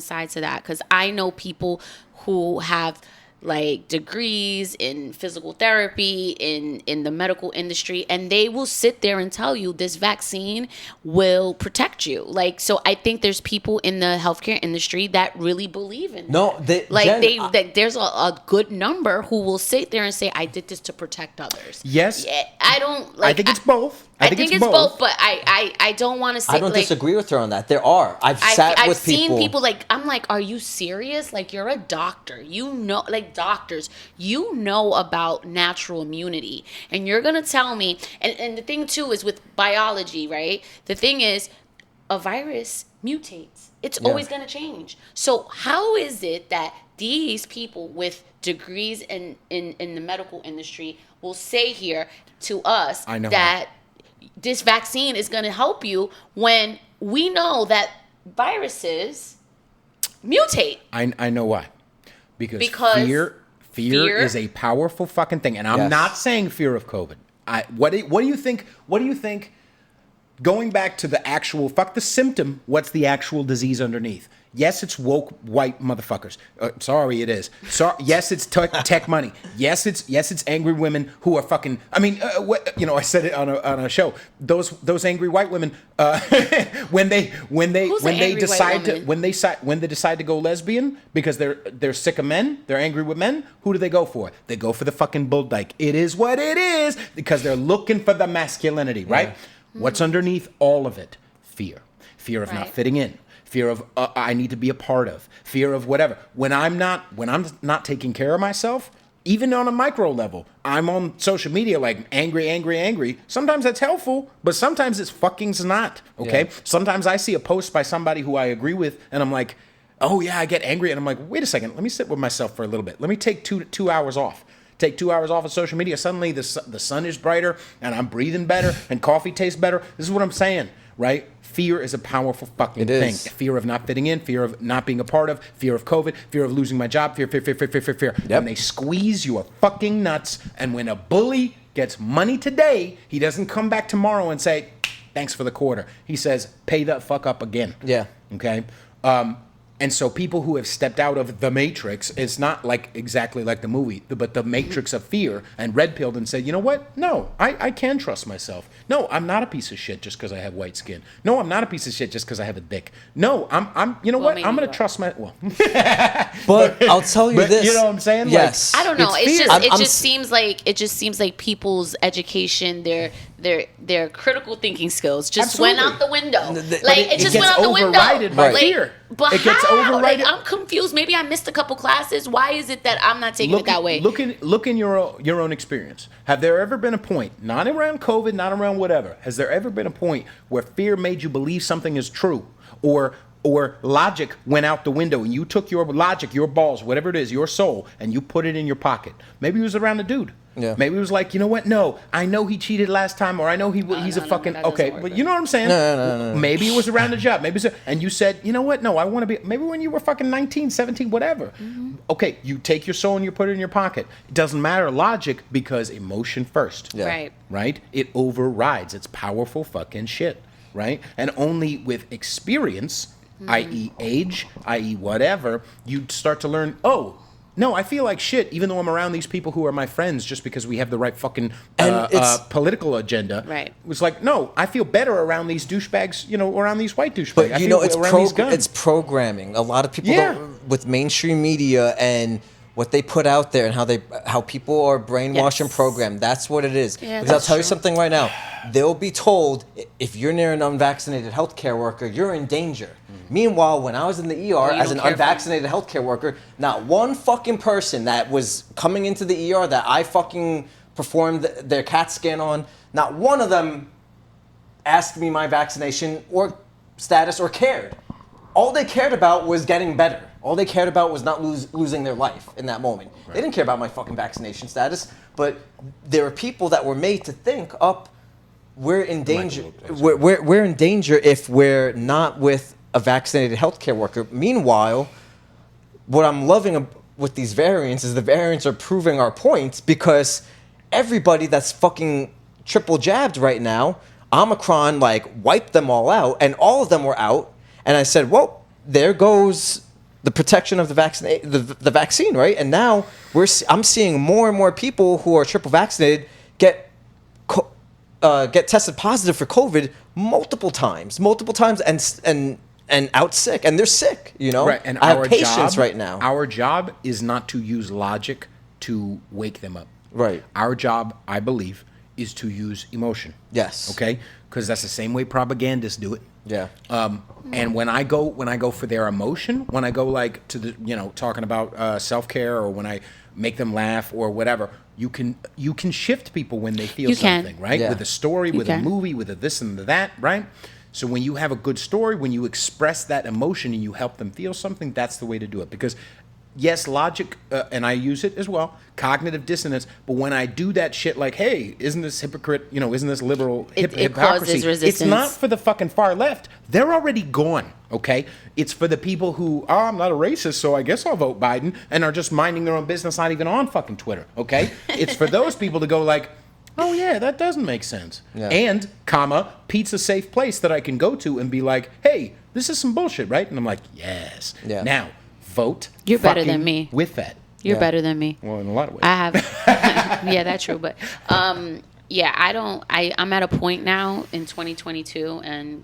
side to that because I know people who have like degrees in physical therapy, in the medical industry, and they will sit there and tell you this vaccine will protect you. Like, so I think there's people in the healthcare industry that really believe in that. There's a good number who will sit there and say, I did this to protect others. Yes. Yeah, I think it's both. I think it's both, but I don't want to say. I don't disagree with her on that. There are. I've seen people like, I'm like, are you serious? Like, you're a doctor. You know, like doctors, you know about natural immunity. And you're going to tell me, and the thing too is with biology, right? The thing is, a virus mutates. It's always going to change. So how is it that these people with degrees in the medical industry will say here to us that this vaccine is going to help you when we know that viruses mutate? I know why. Because fear is a powerful fucking thing. And I'm not saying fear of COVID. What do you think? What do you think? Going back to the actual, fuck the symptom, what's the actual disease underneath? Yes, it's woke white motherfuckers. Sorry, it is. Yes, it's tech money. Yes, it's angry women who are fucking. I mean, I said it on a show. Those angry white women, when they decide to go lesbian because they're sick of men, they're angry with men. Who do they go for? They go for the fucking bull dyke. It is what it is because they're looking for the masculinity, right? Yeah. What's underneath all of it? Fear of not fitting in. Fear of I need to be a part of. Fear of whatever. When I'm not taking care of myself, even on a micro level, I'm on social media like angry. Sometimes that's helpful, but sometimes it's fucking's not. Okay. Yeah. Sometimes I see a post by somebody who I agree with, and I'm like, oh yeah, I get angry, and I'm like, wait a second, let me sit with myself for a little bit. Let me take two hours off. Take 2 hours off of social media. Suddenly the sun is brighter and I'm breathing better and coffee tastes better. This is what I'm saying, right? Fear is a powerful fucking thing. Fear of not fitting in, fear of not being a part of, fear of COVID, fear of losing my job, fear. Yep. When they squeeze you are fucking nuts. And when a bully gets money today, he doesn't come back tomorrow and say, thanks for the quarter. He says, pay the fuck up again. Yeah. Okay? And so people who have stepped out of the Matrix, it's not like exactly like the movie, but the Matrix of fear, and red-pilled and said, you know what? No, I can trust myself. No, I'm not a piece of shit just because I have white skin. No, I'm not a piece of shit just because I have a dick. No, I'm you know what? I'm going to trust my, But I'll tell you this. You know what I'm saying? Yes. Like, I don't know. It just seems like people's education, their critical thinking skills just went out the window. It just went out the window. Overridden by fear. But it gets overridden. Like, I'm confused. Maybe I missed a couple classes. Why is it that I'm not taking it that way? Look in your own experience. Have there ever been a point, not around COVID, not around whatever, has there ever been a point where fear made you believe something is true, or logic went out the window and you took your logic, your balls, whatever it is, your soul, and you put it in your pocket? Maybe it was around a dude. Yeah. Maybe it was like, you know what? No, I know he cheated last time, or I know he's a fucking okay. But you know what I'm saying? No. Maybe it was around the job. Maybe and you said, you know what? No, I want to be. Maybe when you were fucking 19, 17, whatever. Mm-hmm. Okay, you take your soul and you put it in your pocket. It doesn't matter logic because emotion first. Yeah. Right? It overrides. It's powerful fucking shit. Right? And only with experience, i.e. age, i.e. whatever, you start to learn, oh, no, I feel like shit, even though I'm around these people who are my friends just because we have the right fucking political agenda. Right. It was like, no, I feel better around these douchebags, around these white douchebags. But, it's programming. A lot of people don't, with mainstream media and what they put out there and how people are brainwashed and programmed. That's what it is. Yeah, because I'll tell you something right now. They'll be told, if you're near an unvaccinated healthcare worker, you're in danger. Meanwhile, when I was in the ER as an unvaccinated healthcare worker, not one fucking person that was coming into the ER that I fucking performed their CAT scan on, not one of them asked me my vaccination or status or cared. All they cared about was getting better. All they cared about was not losing their life in that moment. Right. They didn't care about my fucking vaccination status, but there are people that were made to think we're in danger. We're in danger if we're not with a vaccinated healthcare worker. Meanwhile, what I'm loving with these variants is the variants are proving our point, because everybody that's fucking triple jabbed right now, Omicron wiped them all out, and all of them were out. And I said, well, there goes the protection of the vaccine, right? And now I'm seeing more and more people who are triple vaccinated get tested positive for COVID multiple times, and out sick, and they're sick. You know, Right, and I our have patients job right now. Our job is not to use logic to wake them up. Right. Our job, I believe, is to use emotion. Yes. Okay, because that's the same way propagandists do it. Yeah. And when I go for their emotion, when I go like to the talking about self-care, or when I make them laugh or whatever, you can shift people when they feel something, right? Yeah. With a story, with a movie, with a this and the that, right? So when you have a good story, when you express that emotion and you help them feel something, that's the way to do it. Because yes, logic, and I use it as well, cognitive dissonance. But when I do that shit like, hey, isn't this hypocrite, isn't this liberal It hypocrisy? causes resistance. It's not for the fucking far left. They're already gone, okay? It's for the people who, I'm not a racist, so I guess I'll vote Biden, and are just minding their own business, not even on fucking Twitter, okay? It's for those people to go like, oh yeah, that doesn't make sense. Yeah. And, pizza safe place that I can go to and be like, hey, this is some bullshit, right? And I'm like, yes. Yeah. Now, vote. You're better than fucking me. with that. You're Yeah. better than me. Well, in a lot of ways. I have, yeah, that's true. But yeah, I'm at a point now in 2022, and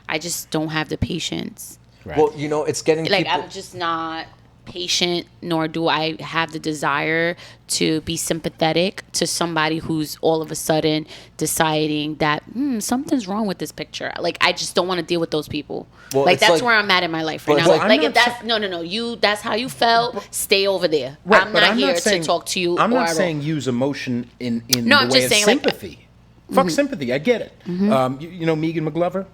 I just don't have the patience. Right. Well, it's getting Like, people. I'm just not patient, nor do I have the desire to be sympathetic to somebody who's all of a sudden deciding that something's wrong with this picture. Like, I just don't want to deal with those people. Well, like, it's that's like- where I'm at in my life right but now. it's like- Like, I'm if not that's no, that's how you felt. Stay over there. Right, I'm but not here to talk to you. I'm not or I won't. saying use emotion in No, the I'm way just of saying, like- sympathy. Fuck sympathy, I get it. You know Megan McGlover?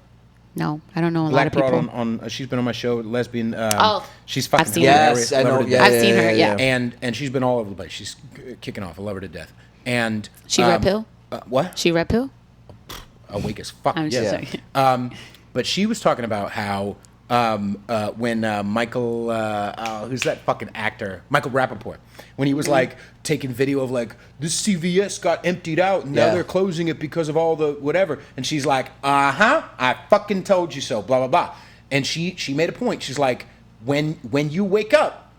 No, I don't know a lot Black of people. broad on she's been on my show, lesbian. I've She's fucking seen her. hilarious. Yes, I Love her know. to Yeah, death. I've seen her, yeah. And she's been all over the place. She's kicking off. I love her to death. And She red pill? What? She red pill? Awake as fuck. I'm just yes. saying. But she was talking about how when Michael, who's that fucking actor? Michael Rappaport. When he was like taking video of like, this CVS got emptied out and now Yeah. they're closing it because of all the whatever. And she's like, I fucking told you so, blah, blah, blah. And she made a point. She's like, when you wake up,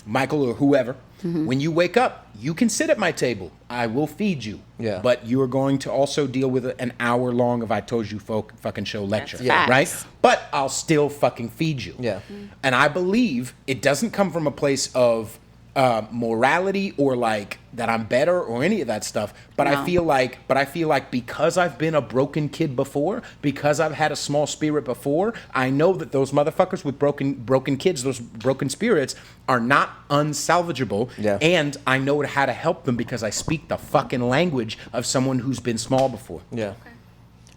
Michael or whoever, when you wake up, you can sit at my table. I will feed you. Yeah. But you are going to also deal with an hour long of I told you fucking show lecture. That's facts. Right? But I'll still fucking feed you. Yeah. And I believe it doesn't come from a place of morality or like that I'm better or any of that stuff. But No. I feel like because I've been a broken kid before, because I've had a small spirit before, I know that those motherfuckers with broken kids, those broken spirits, are not unsalvageable. Yeah. And I know how to help them because I speak the fucking language of someone who's been small before. Yeah.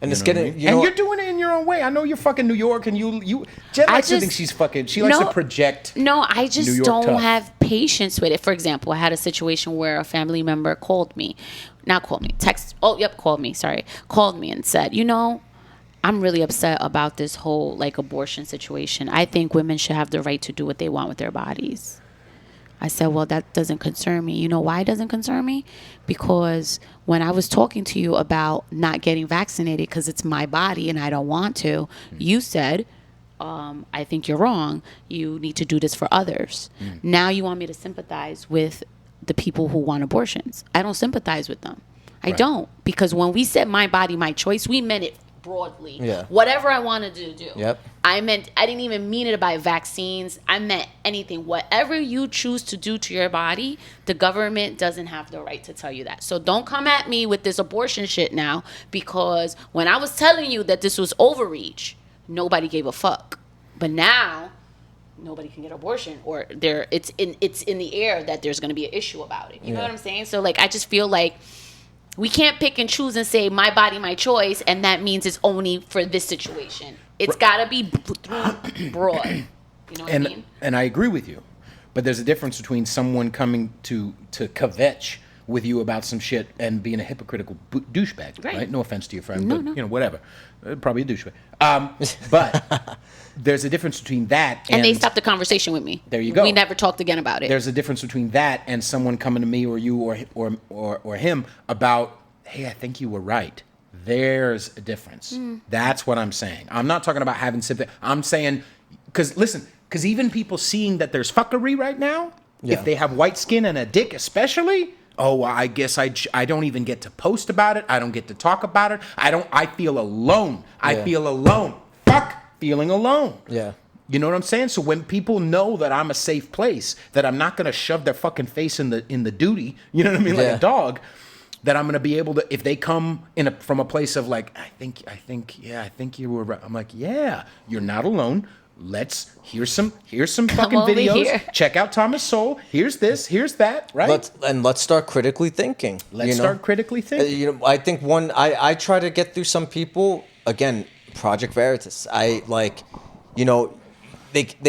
And it's You know what I getting, mean? And you're doing it in your own way. I know you're fucking New York, and you. Jen likes to think she's fucking. She likes to project. No, I just New York don't tough. have patience with it. For example, I had a situation where a family member called me and said, I'm really upset about this whole like abortion situation. I think women should have the right to do what they want with their bodies. I said, well, that doesn't concern me. You know why it doesn't concern me? Because when I was talking to you about not getting vaccinated because it's my body and I don't want to, you said, I think you're wrong. You need to do this for others. Now you want me to sympathize with the people who want abortions. I don't sympathize with them. I don't. Because when we said my body, my choice, we meant it broadly. Yeah. Whatever I wanted to do. Yep. I didn't even mean it about vaccines. I meant anything. Whatever you choose to do to your body, the government doesn't have the right to tell you that. So don't come at me with this abortion shit now, because when I was telling you that this was overreach, nobody gave a fuck. But now nobody can get abortion, or it's in the air that there's going to be an issue about it. You know what I'm saying? So like I just feel like we can't pick and choose and say my body, my choice, and that means it's only for this situation. It's got to be broad. You know what I mean? And I agree with you, but there's a difference between someone coming to kvetch with you about some shit and being a hypocritical douchebag, right? No offense to your friend, but whatever. Probably a douchebag. But there's a difference between that and they stopped the conversation with me. There you go. We never talked again about it. There's a difference between that and someone coming to me or you or him about, hey, I think you were right. There's a difference. That's what I'm saying. I'm not talking about having sympathy. I'm saying, because listen, Because even people seeing that there's fuckery right now, Yeah. if they have white skin and a dick especially, I guess I don't even get to post about it. I don't get to talk about it. I feel alone. I feel alone. Fuck feeling alone. Yeah. You know what I'm saying? So when people know that I'm a safe place, that I'm not gonna shove their fucking face in the duty, you know what I mean, like a dog, that I'm gonna be able to, if they come from a place of like, I think you were right. I'm like, yeah, you're not alone. Here's some fucking over videos. here. Check out Thomas Sowell. Here's this, here's that, right? Let's start critically thinking. Let's start critically thinking. I think I try to get through some people, again, Project Veritas. They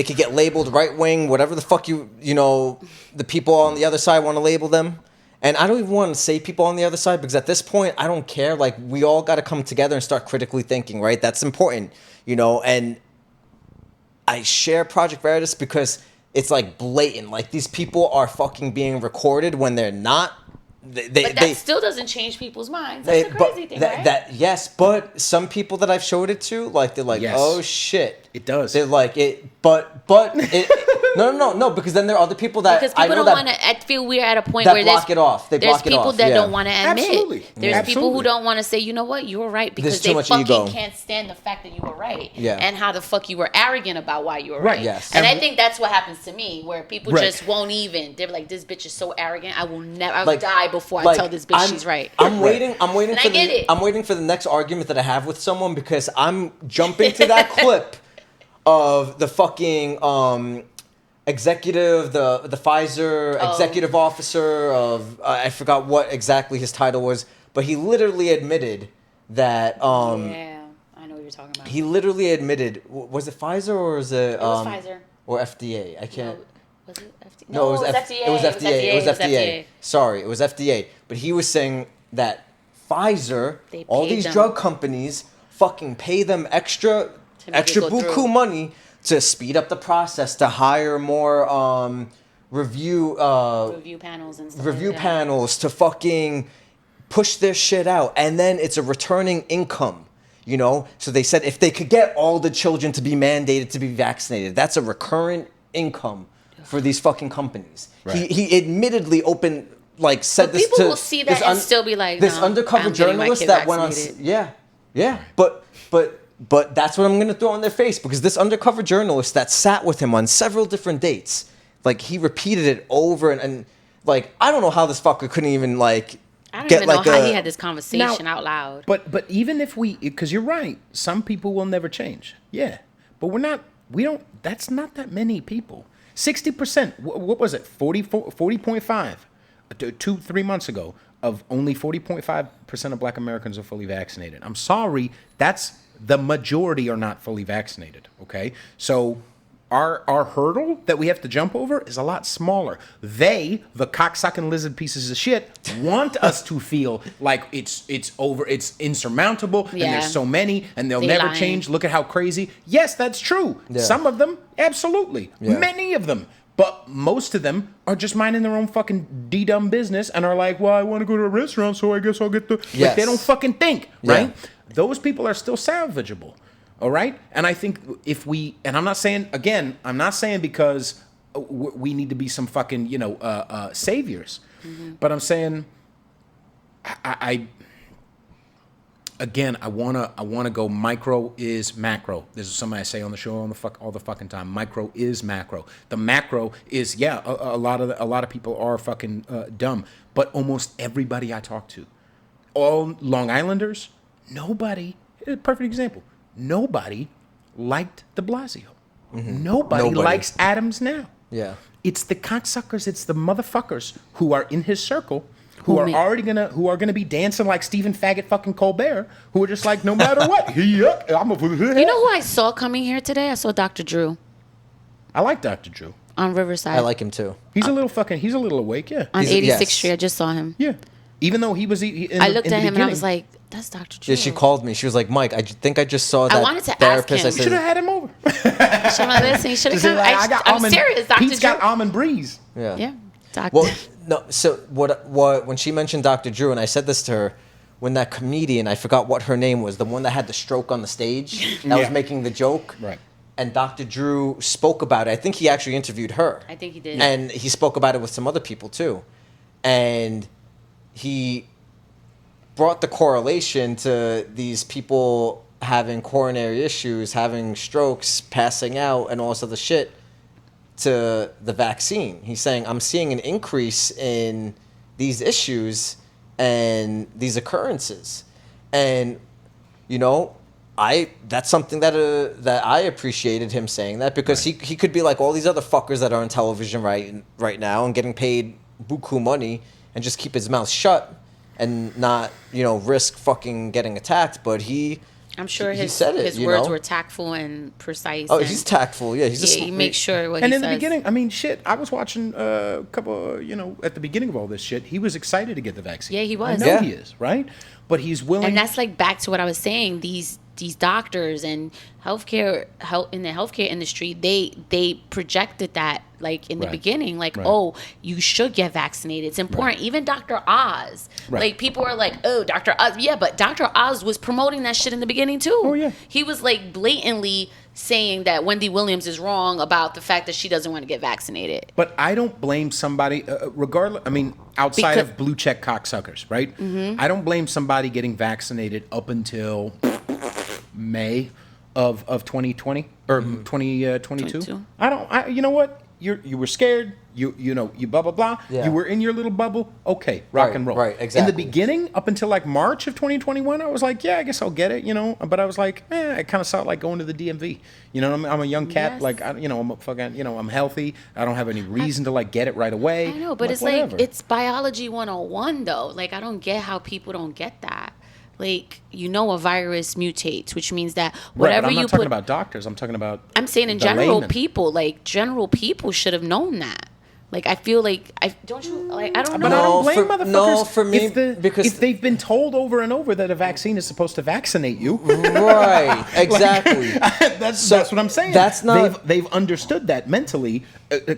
could get labeled right wing, whatever the fuck the people on the other side want to label them. And I don't even want to say people on the other side, because at this point, I don't care. Like, we all got to come together and start critically thinking, right? That's important, and I share Project Veritas because it's like blatant. Like, these people are fucking being recorded when they're not. But that still doesn't change people's minds. That's the crazy thing, right? Yes, but some people that I've showed it to, like, they're like, Yes. oh shit. It does. They're like it, but it. No, because then there are other people that Because people don't want to. I feel we're at a point that where block it off. They there's block it people off. that Yeah. don't want to admit. Absolutely. There's Yeah. people who don't want to say, you know what, you were right, because There's too they much fucking ego. can't stand the fact that you were right. Yeah. And how the fuck you were arrogant about why you were Right. right. Yes. And And I think that's what happens to me, where people Right. just won't even. They're like, this bitch is so arrogant. I will never. I will Like- die before I like, tell this bitch she's right. I'm waiting. I'm waiting And for I get it. I'm waiting for the next argument that I have with someone, because I'm jumping to that clip of the fucking executive, the Pfizer executive officer of I forgot what exactly his title was, but he literally admitted that Yeah, I know what you're talking about. he literally admitted, was it Pfizer or was it was Pfizer. or FDA? I can't. No, was it FDA? No, it was FDA. It was FDA. It was FDA. FDA. Sorry, it was FDA. But he was saying that Pfizer, They all paid these them. drug companies, fucking pay them extra make it go buku through. money to speed up the process, to hire more review Panels and stuff. review like that. panels, to fucking push their shit out, and then it's a returning income. So they said if they could get all the children to be mandated to be vaccinated, that's a recurrent income for these fucking companies. Right. He admittly said But this people to will see that this and still be like, this no, undercover I'm getting my journalist kid that went on. vaccinated. Yeah, but that's what I'm gonna throw in their face, because this undercover journalist that sat with him on several different dates, like, he repeated it over and like, I don't know how this fucker couldn't even like. I don't get even know like how a- he had this conversation out loud. But even if because you're right, some people will never change. Yeah, but that's not that many people. 60%, what was it, 40.5, 3 months ago, of only 40.5% of black Americans are fully vaccinated. I'm sorry, that's the majority are not fully vaccinated, okay? So our hurdle that we have to jump over is a lot smaller. They, the cocksucking lizard pieces of shit, want us to feel like it's insurmountable, and Yeah. there's so many, and they'll They never lying. change. Look at how crazy. Yes, that's true. Yeah. Some of them, absolutely. Yeah. Many of them. But most of them are just minding their own fucking D-dumb business and are like, well, I want to go to a restaurant, so I guess I'll get the... Like, Yes. they don't fucking think, Yeah. right? Those people are still salvageable, all right? And I think if we... And I'm not saying because we need to be some fucking, saviors. Mm-hmm. But I'm saying... Again, I wanna go. Micro is macro. This is something I say on the show all the fucking time. Micro is macro. The macro is a lot of people are fucking dumb, but almost everybody I talk to, all Long Islanders, nobody. Perfect example. Nobody liked De Blasio. Nobody likes Adams now. Yeah. It's the cocksuckers. It's the motherfuckers who are in his circle, who are gonna be dancing like Stephen Faggot fucking Colbert, who are just like, no matter what, You know who I saw coming here today? I saw Dr. Drew I like Dr. Drew. on Riverside. I like him too. He's a little awake, yeah. on He's- 86th yes. Street. I just saw him. Yeah. Even though he was, I looked at him and I was like, that's Dr. Drew. Yeah, she called me. She was like, Mike, I think I just saw that wanted to ask therapist. him. I you should have said, had him over. She was like, listen, you should have Just say, come. like, I'm serious, Dr. Pete's Drew. got almond breeze. yeah. Dr. Well, no. So what? When she mentioned Dr. Drew, and I said this to her, when that comedian, I forgot what her name was, the one that had the stroke on the stage, that was Yeah. making the joke. Right. and Dr. Drew spoke about it. I think he actually interviewed her. I think he did. And he spoke about it with some other people too. And he brought the correlation to these people having coronary issues, having strokes, passing out, and all this other shit to the vaccine. He's saying, I'm seeing an increase in these issues and these occurrences. And, you know, that's something that I appreciated him saying that, because he could be like all these other fuckers that are on television right now and getting paid buku money and just keep his mouth shut and not, you know, risk fucking getting attacked. But I'm sure he his said it, words were tactful and precise. Oh, he's tactful. Yeah, he makes sure what and he in says. the beginning, I mean, shit, I was watching a couple, you know, at the beginning of all this shit, he was excited to get the vaccine. Yeah, he was. I know he is, right? But he's willing. And that's like back to what I was saying. These doctors and in the healthcare industry, they projected that like in the beginning, like, oh, you should get vaccinated. It's important. Even Dr. Oz, like people are like, oh, Dr. Oz, yeah, but Dr. Oz was promoting that shit in the beginning too. Oh yeah, he was like blatantly saying that Wendy Williams is wrong about the fact that she doesn't want to get vaccinated. But I don't blame somebody, regardless. I mean, outside of blue check cocksuckers, right? Mm-hmm. I don't blame somebody getting vaccinated up May of 2020 or 2022. You know what? You were scared. You know, you blah blah blah. Yeah. You were in your little bubble. Okay, rock and roll. Right, exactly. In the beginning, up until like March of 2021, I was like, yeah, I guess I'll get it. You know, but I was like, I kind of saw it like going to the DMV. You know, I'm a young cat. Yes. Like, I'm a fucking, I'm healthy. I don't have any reason to like get it right away. I know, but it's whatever. like it's biology 101 though. Like I don't get how people don't get that. Like, you know, a virus mutates, which means that whatever I'm not you talking put. about doctors. I'm talking about. I'm saying in general, people should have known that. Like, I feel like I don't know. But I don't blame motherfuckers. No, for me, because if they've been told over and over that a vaccine is supposed to vaccinate you, right? Exactly. That's what I'm saying. That's not. They've understood that mentally,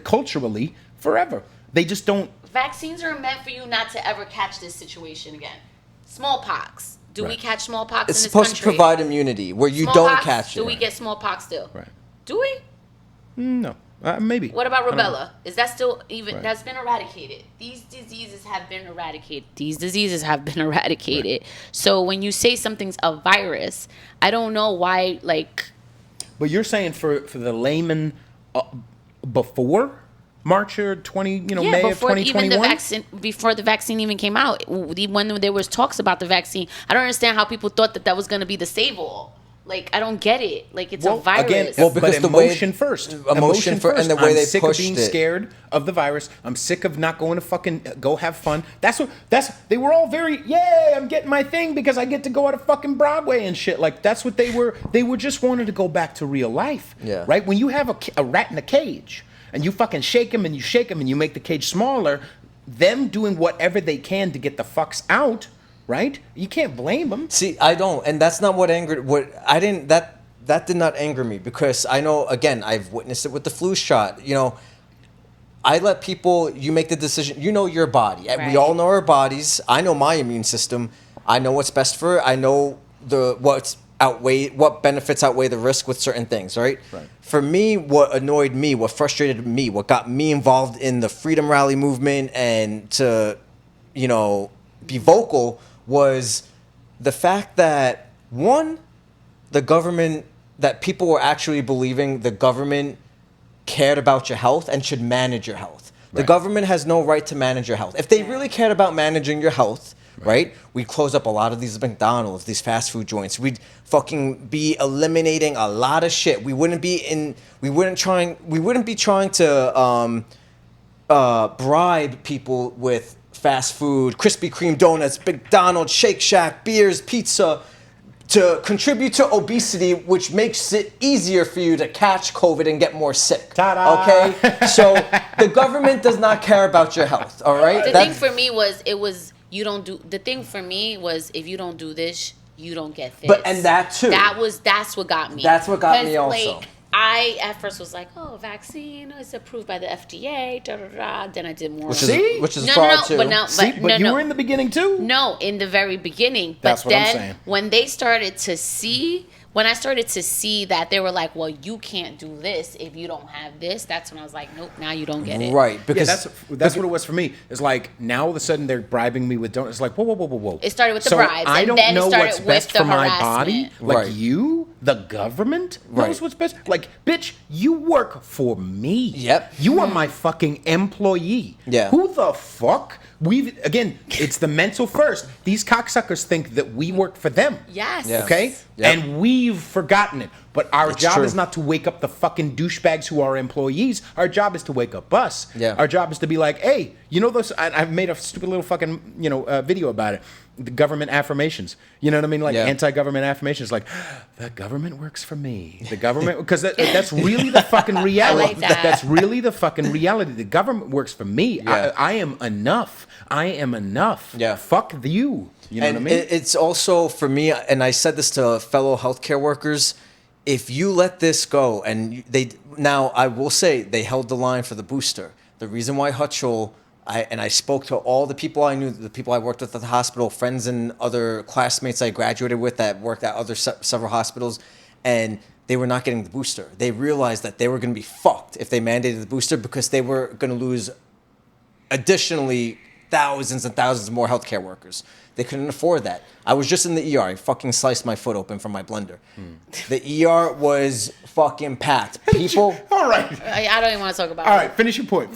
culturally, forever. They just don't. Vaccines are meant for you not to ever catch this situation again. Smallpox. Do we catch smallpox It's in this supposed country? to provide immunity where you don't catch it. Do we get smallpox still? Right. Do we? No. Maybe. What about rubella? Is that still even? Right. That's been eradicated. These diseases have been eradicated. Right. So when you say something's a virus, I don't know why. Like, but you're saying for the layman before March or May of 2021? Even before the vaccine even came out, when there was talks about the vaccine, I don't understand how people thought that was going to be the save-all. Like, I don't get it. Like, it's a virus. Because but emotion first. Emotion first. And the way they pushed it. I'm sick of being scared of the virus. I'm sick of not going to fucking go have fun. They were all very, I'm getting my thing because I get to go out of fucking Broadway and shit. Like, that's what they were. They were just wanting to go back to real life. Yeah. Right? When you have a rat in a cage and you fucking shake him and you make the cage smaller, them doing whatever they can to get the fucks out. Right? You can't blame them. See, I don't, and that's not what angered. That did not anger me, because I know, again, I've witnessed it with the flu shot. You know, I let people. You make the decision. You know your body. Right. We all know our bodies. I know my immune system. I know what's best for it. I know what benefits outweigh the risk with certain things. Right. For me, what annoyed me, what frustrated me, what got me involved in the Freedom Rally movement and to, be vocal, was the fact that, one, the government, that people were actually believing the government cared about your health and should manage your health. Right. The government has no right to manage your health. If they really cared about managing your health, right, we'd close up a lot of these McDonald's, these fast food joints. We'd fucking be eliminating a lot of shit. We wouldn't be trying to bribe people with fast food, Krispy Kreme donuts, McDonald's, Shake Shack, beers, pizza, to contribute to obesity, which makes it easier for you to catch COVID and get more sick. Ta-da! Okay? So the government does not care about your health, all right? The thing for me was, if you don't do this, you don't get this. And that too. That's what got me. That's what got me also. Like, I at first was like, vaccine is approved by the FDA, Then I did more. Which is fraud too. But you were in the beginning too? No, in the very beginning. That's but what I'm then saying. when they started to see, when I started to see that they were like, well, you can't do this if you don't have this, that's when I was like, nope, now you don't get it. Right. Yeah, Because that's what it was for me. It's like now all of a sudden they're bribing me with donuts. It's like whoa. It started with the so bribes, I and don't then it know started what's with best the for my body. harassment. Like Right. you, the government knows Right. what's best. Like, bitch, you work for me. Yep. You are my fucking employee. Yeah. Who the fuck? It's the mental first. These cocksuckers think that we work for them. Yes. Yeah. Okay? Yep. And we've forgotten it. But our It's job true. is not to wake up the fucking douchebags who are employees. Our job is to wake up us. Yeah. Our job is to be like, hey, you know those? I've made a stupid little fucking video about it. The government affirmations. You know what I mean? Like Yeah. anti-government affirmations. Like the government works for me. The government, because that's really the fucking reality. like that. That's really the fucking reality. The government works for me. Yeah. I am enough. I am enough. Yeah. Fuck you. You know and what I mean? it's also for me, and I said this to fellow healthcare workers. If you let this go, and now I will say they held the line for the booster. The reason why Hutchell, I spoke to all the people I knew, the people I worked with at the hospital, friends and other classmates I graduated with that worked at other several hospitals, and they were not getting the booster. They realized that they were going to be fucked if they mandated the booster because they were going to lose additionally thousands and thousands more healthcare workers. They couldn't afford that. I was just in the ER. I fucking sliced my foot open from my blender. The ER was fucking packed. People. All right. I don't even want to talk about All it. right. Finish your point.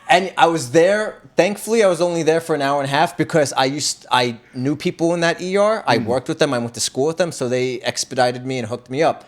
And I was there. Thankfully, I was only there for an hour and a half because I knew people in that ER. I worked with them. I went to school with them, so they expedited me and hooked me up.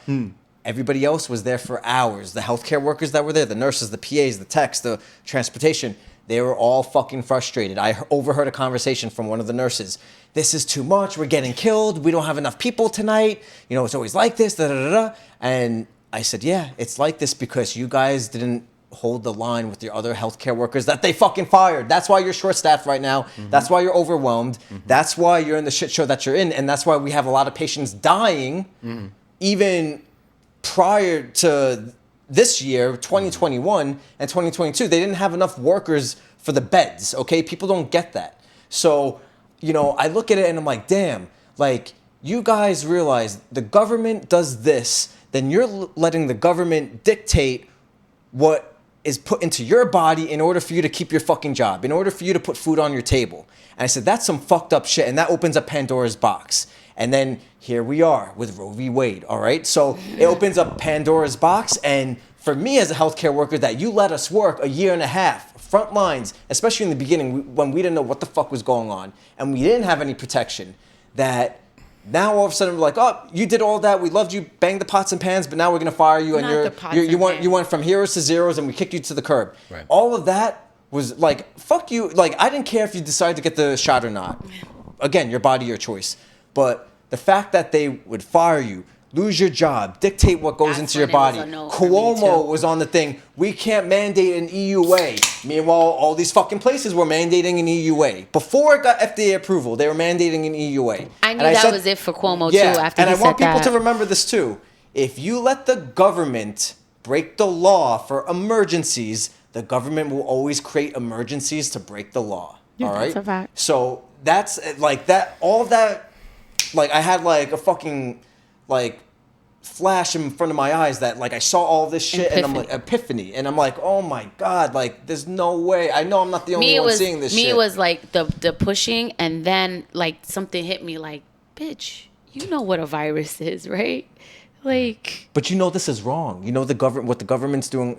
Everybody else was there for hours. The healthcare workers that were there, the nurses, the PAs, the techs, the transportation, they were all fucking frustrated. I overheard a conversation from one of the nurses. This is too much. We're getting killed. We don't have enough people tonight. It's always like this. Da, da, da, da. And I said, yeah, it's like this because you guys didn't hold the line with your other healthcare workers that they fucking fired. That's why you're short-staffed right now. That's why you're overwhelmed. That's why you're in the shit show that you're in. And that's why we have a lot of patients dying even prior to this year, 2021 and 2022, they didn't have enough workers for the beds, okay? People don't get that. So, I look at it and I'm like, damn, like, you guys realize the government does this, then you're letting the government dictate what is put into your body in order for you to keep your fucking job, in order for you to put food on your table. And I said, that's some fucked up shit, and that opens up Pandora's box. And then here we are with Roe v. Wade, all right? So it opens up Pandora's box, and for me as a healthcare worker, that you let us work a year and a half, front lines, especially in the beginning when we didn't know what the fuck was going on, and we didn't have any protection, that now all of a sudden we're like, oh, you did all that, we loved you, bang the pots and pans, but now we're gonna fire you, and you went from heroes to zeros, and we kicked you to the curb. Right. All of that was like, fuck you. Like, I didn't care if you decided to get the shot or not. Again, your body, your choice. But the fact that they would fire you, lose your job, dictate what goes That's into your when it was body. a no for me, Cuomo too. was on the thing. We can't mandate an EUA. Meanwhile, all these fucking places were mandating an EUA. Before it got FDA approval, they were mandating an EUA. I knew And that said- was it for Cuomo, yeah, too, after and he I want said people that. to remember this, too. If you let the government break the law for emergencies, the government will always create emergencies to break the law. Yeah, all right? that's a fact. So that's like that, all that, like I had like a fucking like flash in front of my eyes that like I saw all this shit and I'm like epiphany and I'm like, oh my God, like there's no way. I know I'm not the only one seeing this shit. Me, it was like the pushing, and then like something hit me like, bitch, you know what a virus is, right? Like, But this is wrong. The government, what the government's doing.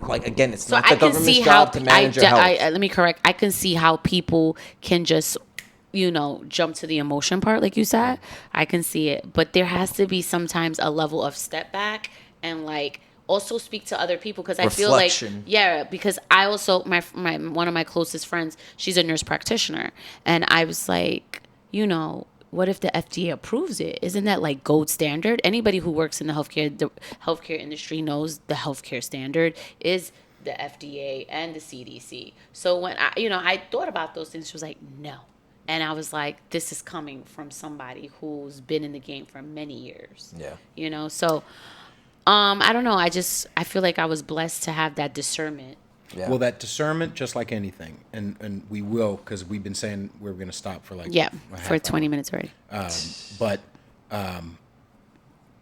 Like again, it's so not I the can government's see how job to manage your health. let me correct. I can see how people can just jump to the emotion part, like you said. I can see it, but there has to be sometimes a level of step back and like also speak to other people, because I feel like because I also my one of my closest friends, she's a nurse practitioner, and I was like, what if the FDA approves it? Isn't that like gold standard? Anybody who works in the healthcare industry knows the healthcare standard is the FDA and the CDC. So when I thought about those things, she was like, no. And I was like, this is coming from somebody who's been in the game for many years. Yeah. So I don't know. I feel like I was blessed to have that discernment. Yeah. Well, that discernment, just like anything, and we will, because we've been saying we're going to stop for like Yeah, a half for hour. 20 minutes already. But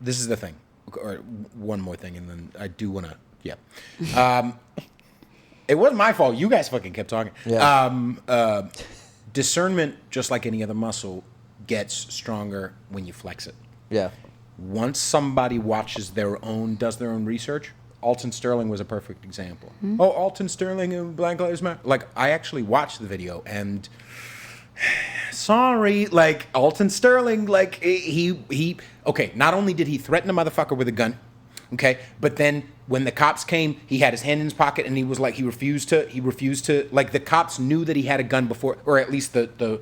this is the thing. Or one more thing, and then I do want to. Yeah. It wasn't my fault. You guys fucking kept talking. Yeah. Discernment, just like any other muscle, gets stronger when you flex it. Yeah. Once somebody does their own research, Alton Sterling was a perfect example. Mm-hmm. Oh, Alton Sterling and Black Lives Matter. Like, I actually watched the video, and sorry, like, Alton Sterling, like, he okay, not only did he threaten a motherfucker with a gun, okay, but then when the cops came, he had his hand in his pocket, and he was like, he refused to, like, the cops knew that he had a gun before, or at least the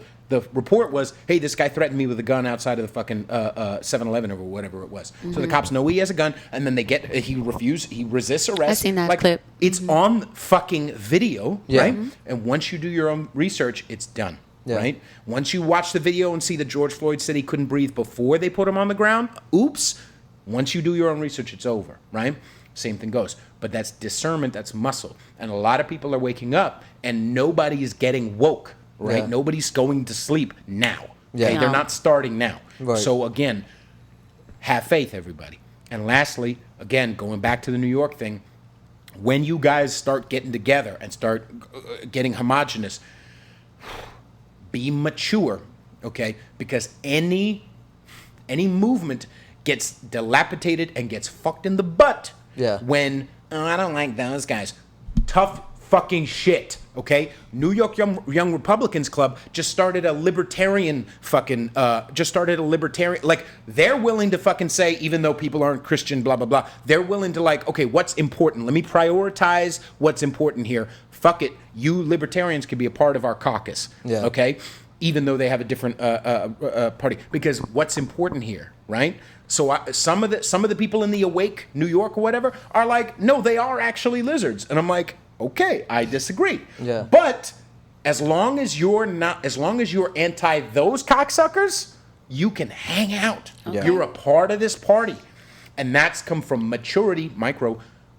report was, hey, this guy threatened me with a gun outside of the fucking 7-Eleven or whatever it was. Mm-hmm. So the cops know he has a gun, and then he resists arrest. I've seen that like, clip. It's on fucking video, right? Mm-hmm. And once you do your own research, it's done, right? Once you watch the video and see that George Floyd said he couldn't breathe before they put him on the ground, oops. Once you do your own research, it's over, right? Same thing goes. But that's discernment, that's muscle. And a lot of people are waking up, and nobody is getting woke. Right? Yeah. Nobody's going to sleep now. Yeah. Okay? No. They're not starting now. Right. So again, have faith, everybody. And lastly, again, going back to the New York thing, when you guys start getting together and start getting homogenous, be mature, okay? Because any movement gets dilapidated and gets fucked in the butt when, I don't like those guys. Tough fucking shit, okay? New York Young Republicans Club just started a libertarian, like, they're willing to fucking say, even though people aren't Christian, blah, blah, blah, they're willing to, like, okay, what's important? Let me prioritize what's important here. Fuck it, you libertarians can be a part of our caucus, okay? Even though they have a different party. Because what's important here, right? So some of the people in the Awake New York or whatever are like, no, they are actually lizards. And I'm like, okay, I disagree. Yeah. But as long as you're anti those cocksuckers, you can hang out. Okay. You're a part of this party. And that's come from maturity,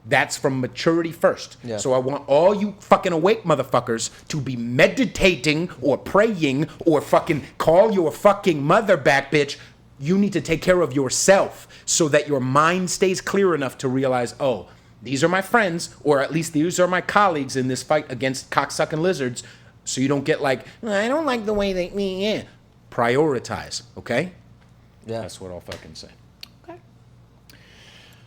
that's from maturity first. Yeah. So I want all you fucking awake motherfuckers to be meditating or praying or fucking call your fucking mother back, bitch. You need to take care of yourself so that your mind stays clear enough to realize, oh, these are my friends, or at least these are my colleagues in this fight against cocksucking lizards, so you don't get like, I don't like the way they... Prioritize, okay? Yeah. That's what I'll fucking say. Okay.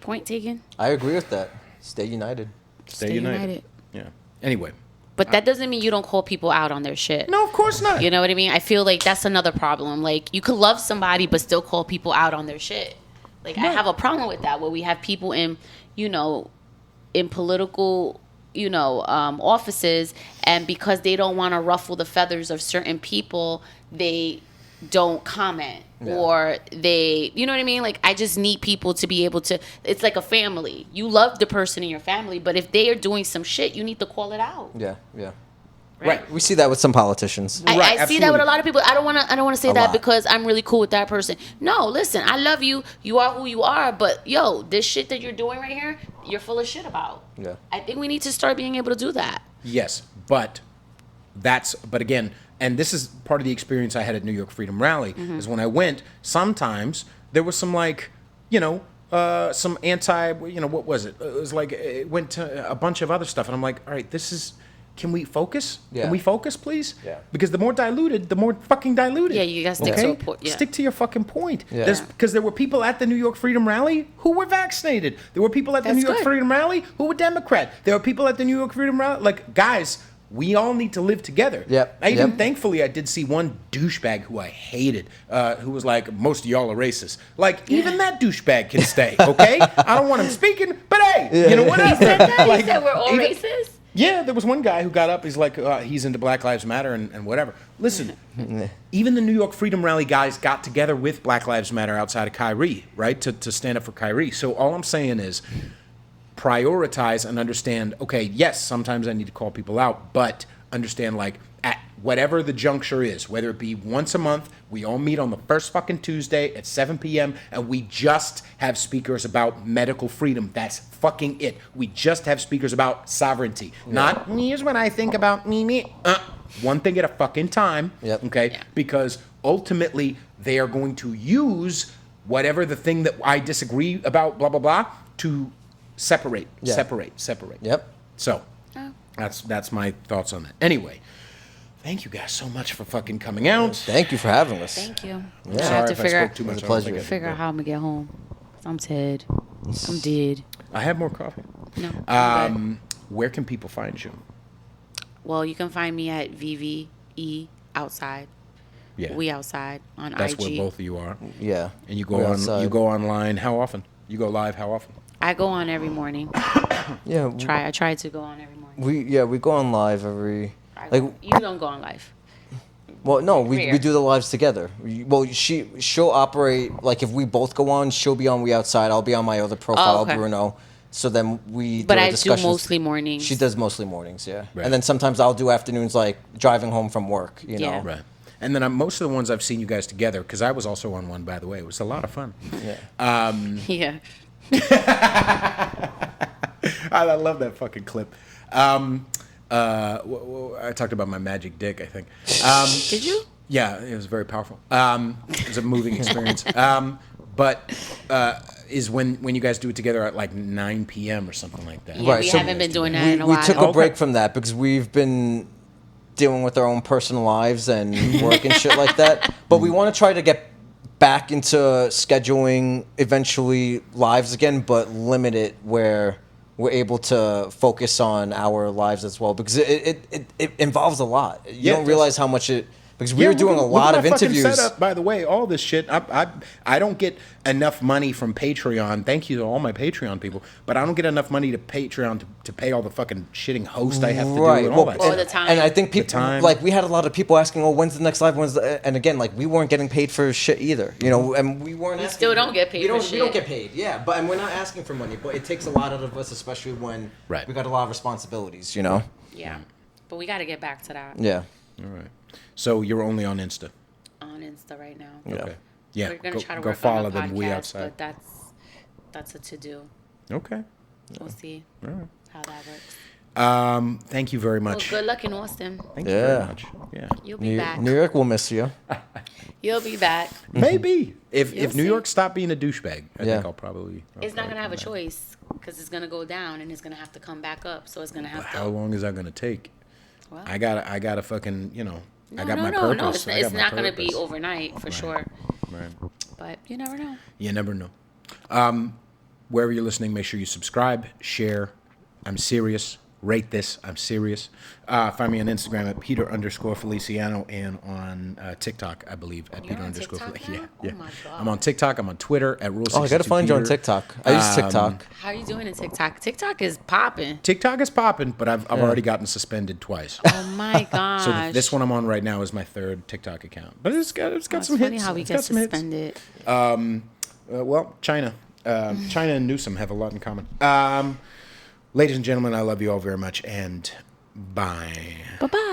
Point taken. I agree with that. Stay united. Stay united. Yeah. Anyway. But that doesn't mean you don't call people out on their shit. No, of course not. You know what I mean? I feel like that's another problem. Like, you could love somebody, but still call people out on their shit. Like, right. I have a problem with that, where we have people in political, offices, and because they don't want to ruffle the feathers of certain people, they don't comment. Yeah. Or they, you know what I mean? Like, I just need people to be able to, it's like a family. You love the person in your family, but if they are doing some shit, you need to call it out. Yeah, yeah. Right. We see that with some politicians. I see that with a lot of people. I don't want to say that because I'm really cool with that person. No, listen, I love you. You are who you are. But, this shit that you're doing right here, you're full of shit about. Yeah. I think we need to start being able to do that. Yes, but again, and this is part of the experience I had at New York Freedom Rally, is when I went, sometimes there was some some anti, what was it? It was like, it went to a bunch of other stuff. And I'm like, all right, can we focus? Yeah. Can we focus, please? Yeah. Because the more diluted, the more fucking diluted. Yeah, you gotta stick to a point. Yeah. Stick to your fucking point. Yeah. Because there were people at the New York Freedom Rally who were vaccinated. There were people at the New York Freedom Rally who were Democrat. There were people at the New York Freedom Rally, like, guys, we all need to live together. Yep. Thankfully, I did see one douchebag who I hated, who was like, most of y'all are racist. Like, even that douchebag can stay, okay? I don't want him speaking, but hey, you know what? He said that? He said we're all racist? Yeah, there was one guy who got up. He's like, he's into Black Lives Matter and whatever. Listen, even the New York Freedom Rally guys got together with Black Lives Matter outside of Kyrie, right, to stand up for Kyrie. So all I'm saying is prioritize and understand, okay, yes, sometimes I need to call people out, but understand, like, at whatever the juncture is, whether it be once a month, we all meet on the first fucking Tuesday at 7 p.m. and we just have speakers about medical freedom. That's fucking it. We just have speakers about sovereignty. Yeah. Not, here's what I think about me. One thing at a fucking time, okay? Yeah. Because ultimately, they are going to use whatever the thing that I disagree about, blah, blah, blah, to separate. Yep. So that's my thoughts on that. Anyway, thank you guys so much for fucking coming out. Thank you for having us. Thank you. Yeah. I have to If I figure spoke too much. It was a pleasure. figure out how I'm gonna get home. I'm dead. I'm dead. I have more coffee. No. I'm good. Where can people find you? Well, you can find me at VVeOutside. Yeah. We outside on That's IG. where both of you are. Yeah. And you go We on. outside. You go online. How often? You go live. How often? I go on every morning. Yeah. I try to go on every morning. We go on live every. You don't go on live. Well, no, we Rare. do the lives together. Well, she'll operate like if we both go on, she'll be on We Outside. I'll be on my other profile, okay. Bruno. So then we. But do our I do discussions. mostly mornings. She does mostly mornings, yeah. Right. And then sometimes I'll do afternoons, like driving home from work. You know. Yeah. Right. And then most of the ones I've seen you guys together, because I was also on one, by the way. It was a lot of fun. Yeah. Yeah. I love that fucking clip. I talked about my magic dick, I think. Did you? Yeah, it was very powerful. It was a moving experience. Is when you guys do it together at like 9 p.m. or something like that. Yeah, Right, we so haven't been doing that in a We while. took Okay. a break from that because we've been dealing with our own personal lives and work and shit like that. But we want to try to get back into scheduling eventually lives again, but limit it where we're able to focus on our lives as well because it involves a lot. You Yeah, it don't does. realize how much it. Because we were doing a lot of interviews. Setup, by the way, all this shit. I don't get enough money from Patreon. Thank you to all my Patreon people, but I don't get enough money to Patreon to pay all the fucking shitting host I have to do and all that. All stuff. the time. And I think people time. like we had a lot of people asking, "Oh, when's the next live?" And again, like we weren't getting paid for shit either, you know. And we weren't. We asking, still don't get paid We don't. for We don't shit. get paid. Yeah, and we're not asking for money, but it takes a lot out of us, especially when Right. we got a lot of responsibilities, you know. Yeah. But we got to get back to that. Yeah. All right. So you're only on Insta. On Insta right now. Yeah. Okay. Yeah. We're gonna go, try to go work follow on a them. We podcast, outside. but that's a to do. Okay. We'll see All right. how that works. Thank you very Well, much. good luck in Austin. Thank you very Yeah. much. Yeah. You'll be back. New York will miss you. You'll be back. Maybe if You'll New see. York stopped being a douchebag, I Yeah. think I'll probably. It's not gonna have a choice because it's gonna go down and it's gonna have to come back up. So it's gonna have How to. long is that gonna take? Well, I gotta fucking, I got my no. purpose. I got It's my not gonna be purpose. overnight for sure. Right. But you never know. You never know. Wherever you're listening, make sure you subscribe, share. I'm serious. Rate this. I'm serious. Find me on Instagram at Peter_Feliciano and on TikTok, I believe, at You're Peter on underscore. TikTok Yeah, now? yeah. Oh my God. I'm on TikTok. I'm on Twitter at Rule 62 Oh, I gotta find you on Peter. TikTok. I use TikTok. How you doing in TikTok? TikTok is popping. TikTok is popping, but I've already gotten suspended twice. Oh my gosh. So this one I'm on right now is my third TikTok account, but it's got It's some funny hits. how we It's get got some hits. suspended. Well, China and Newsom have a lot in common. Ladies and gentlemen, I love you all very much, and bye. Bye bye.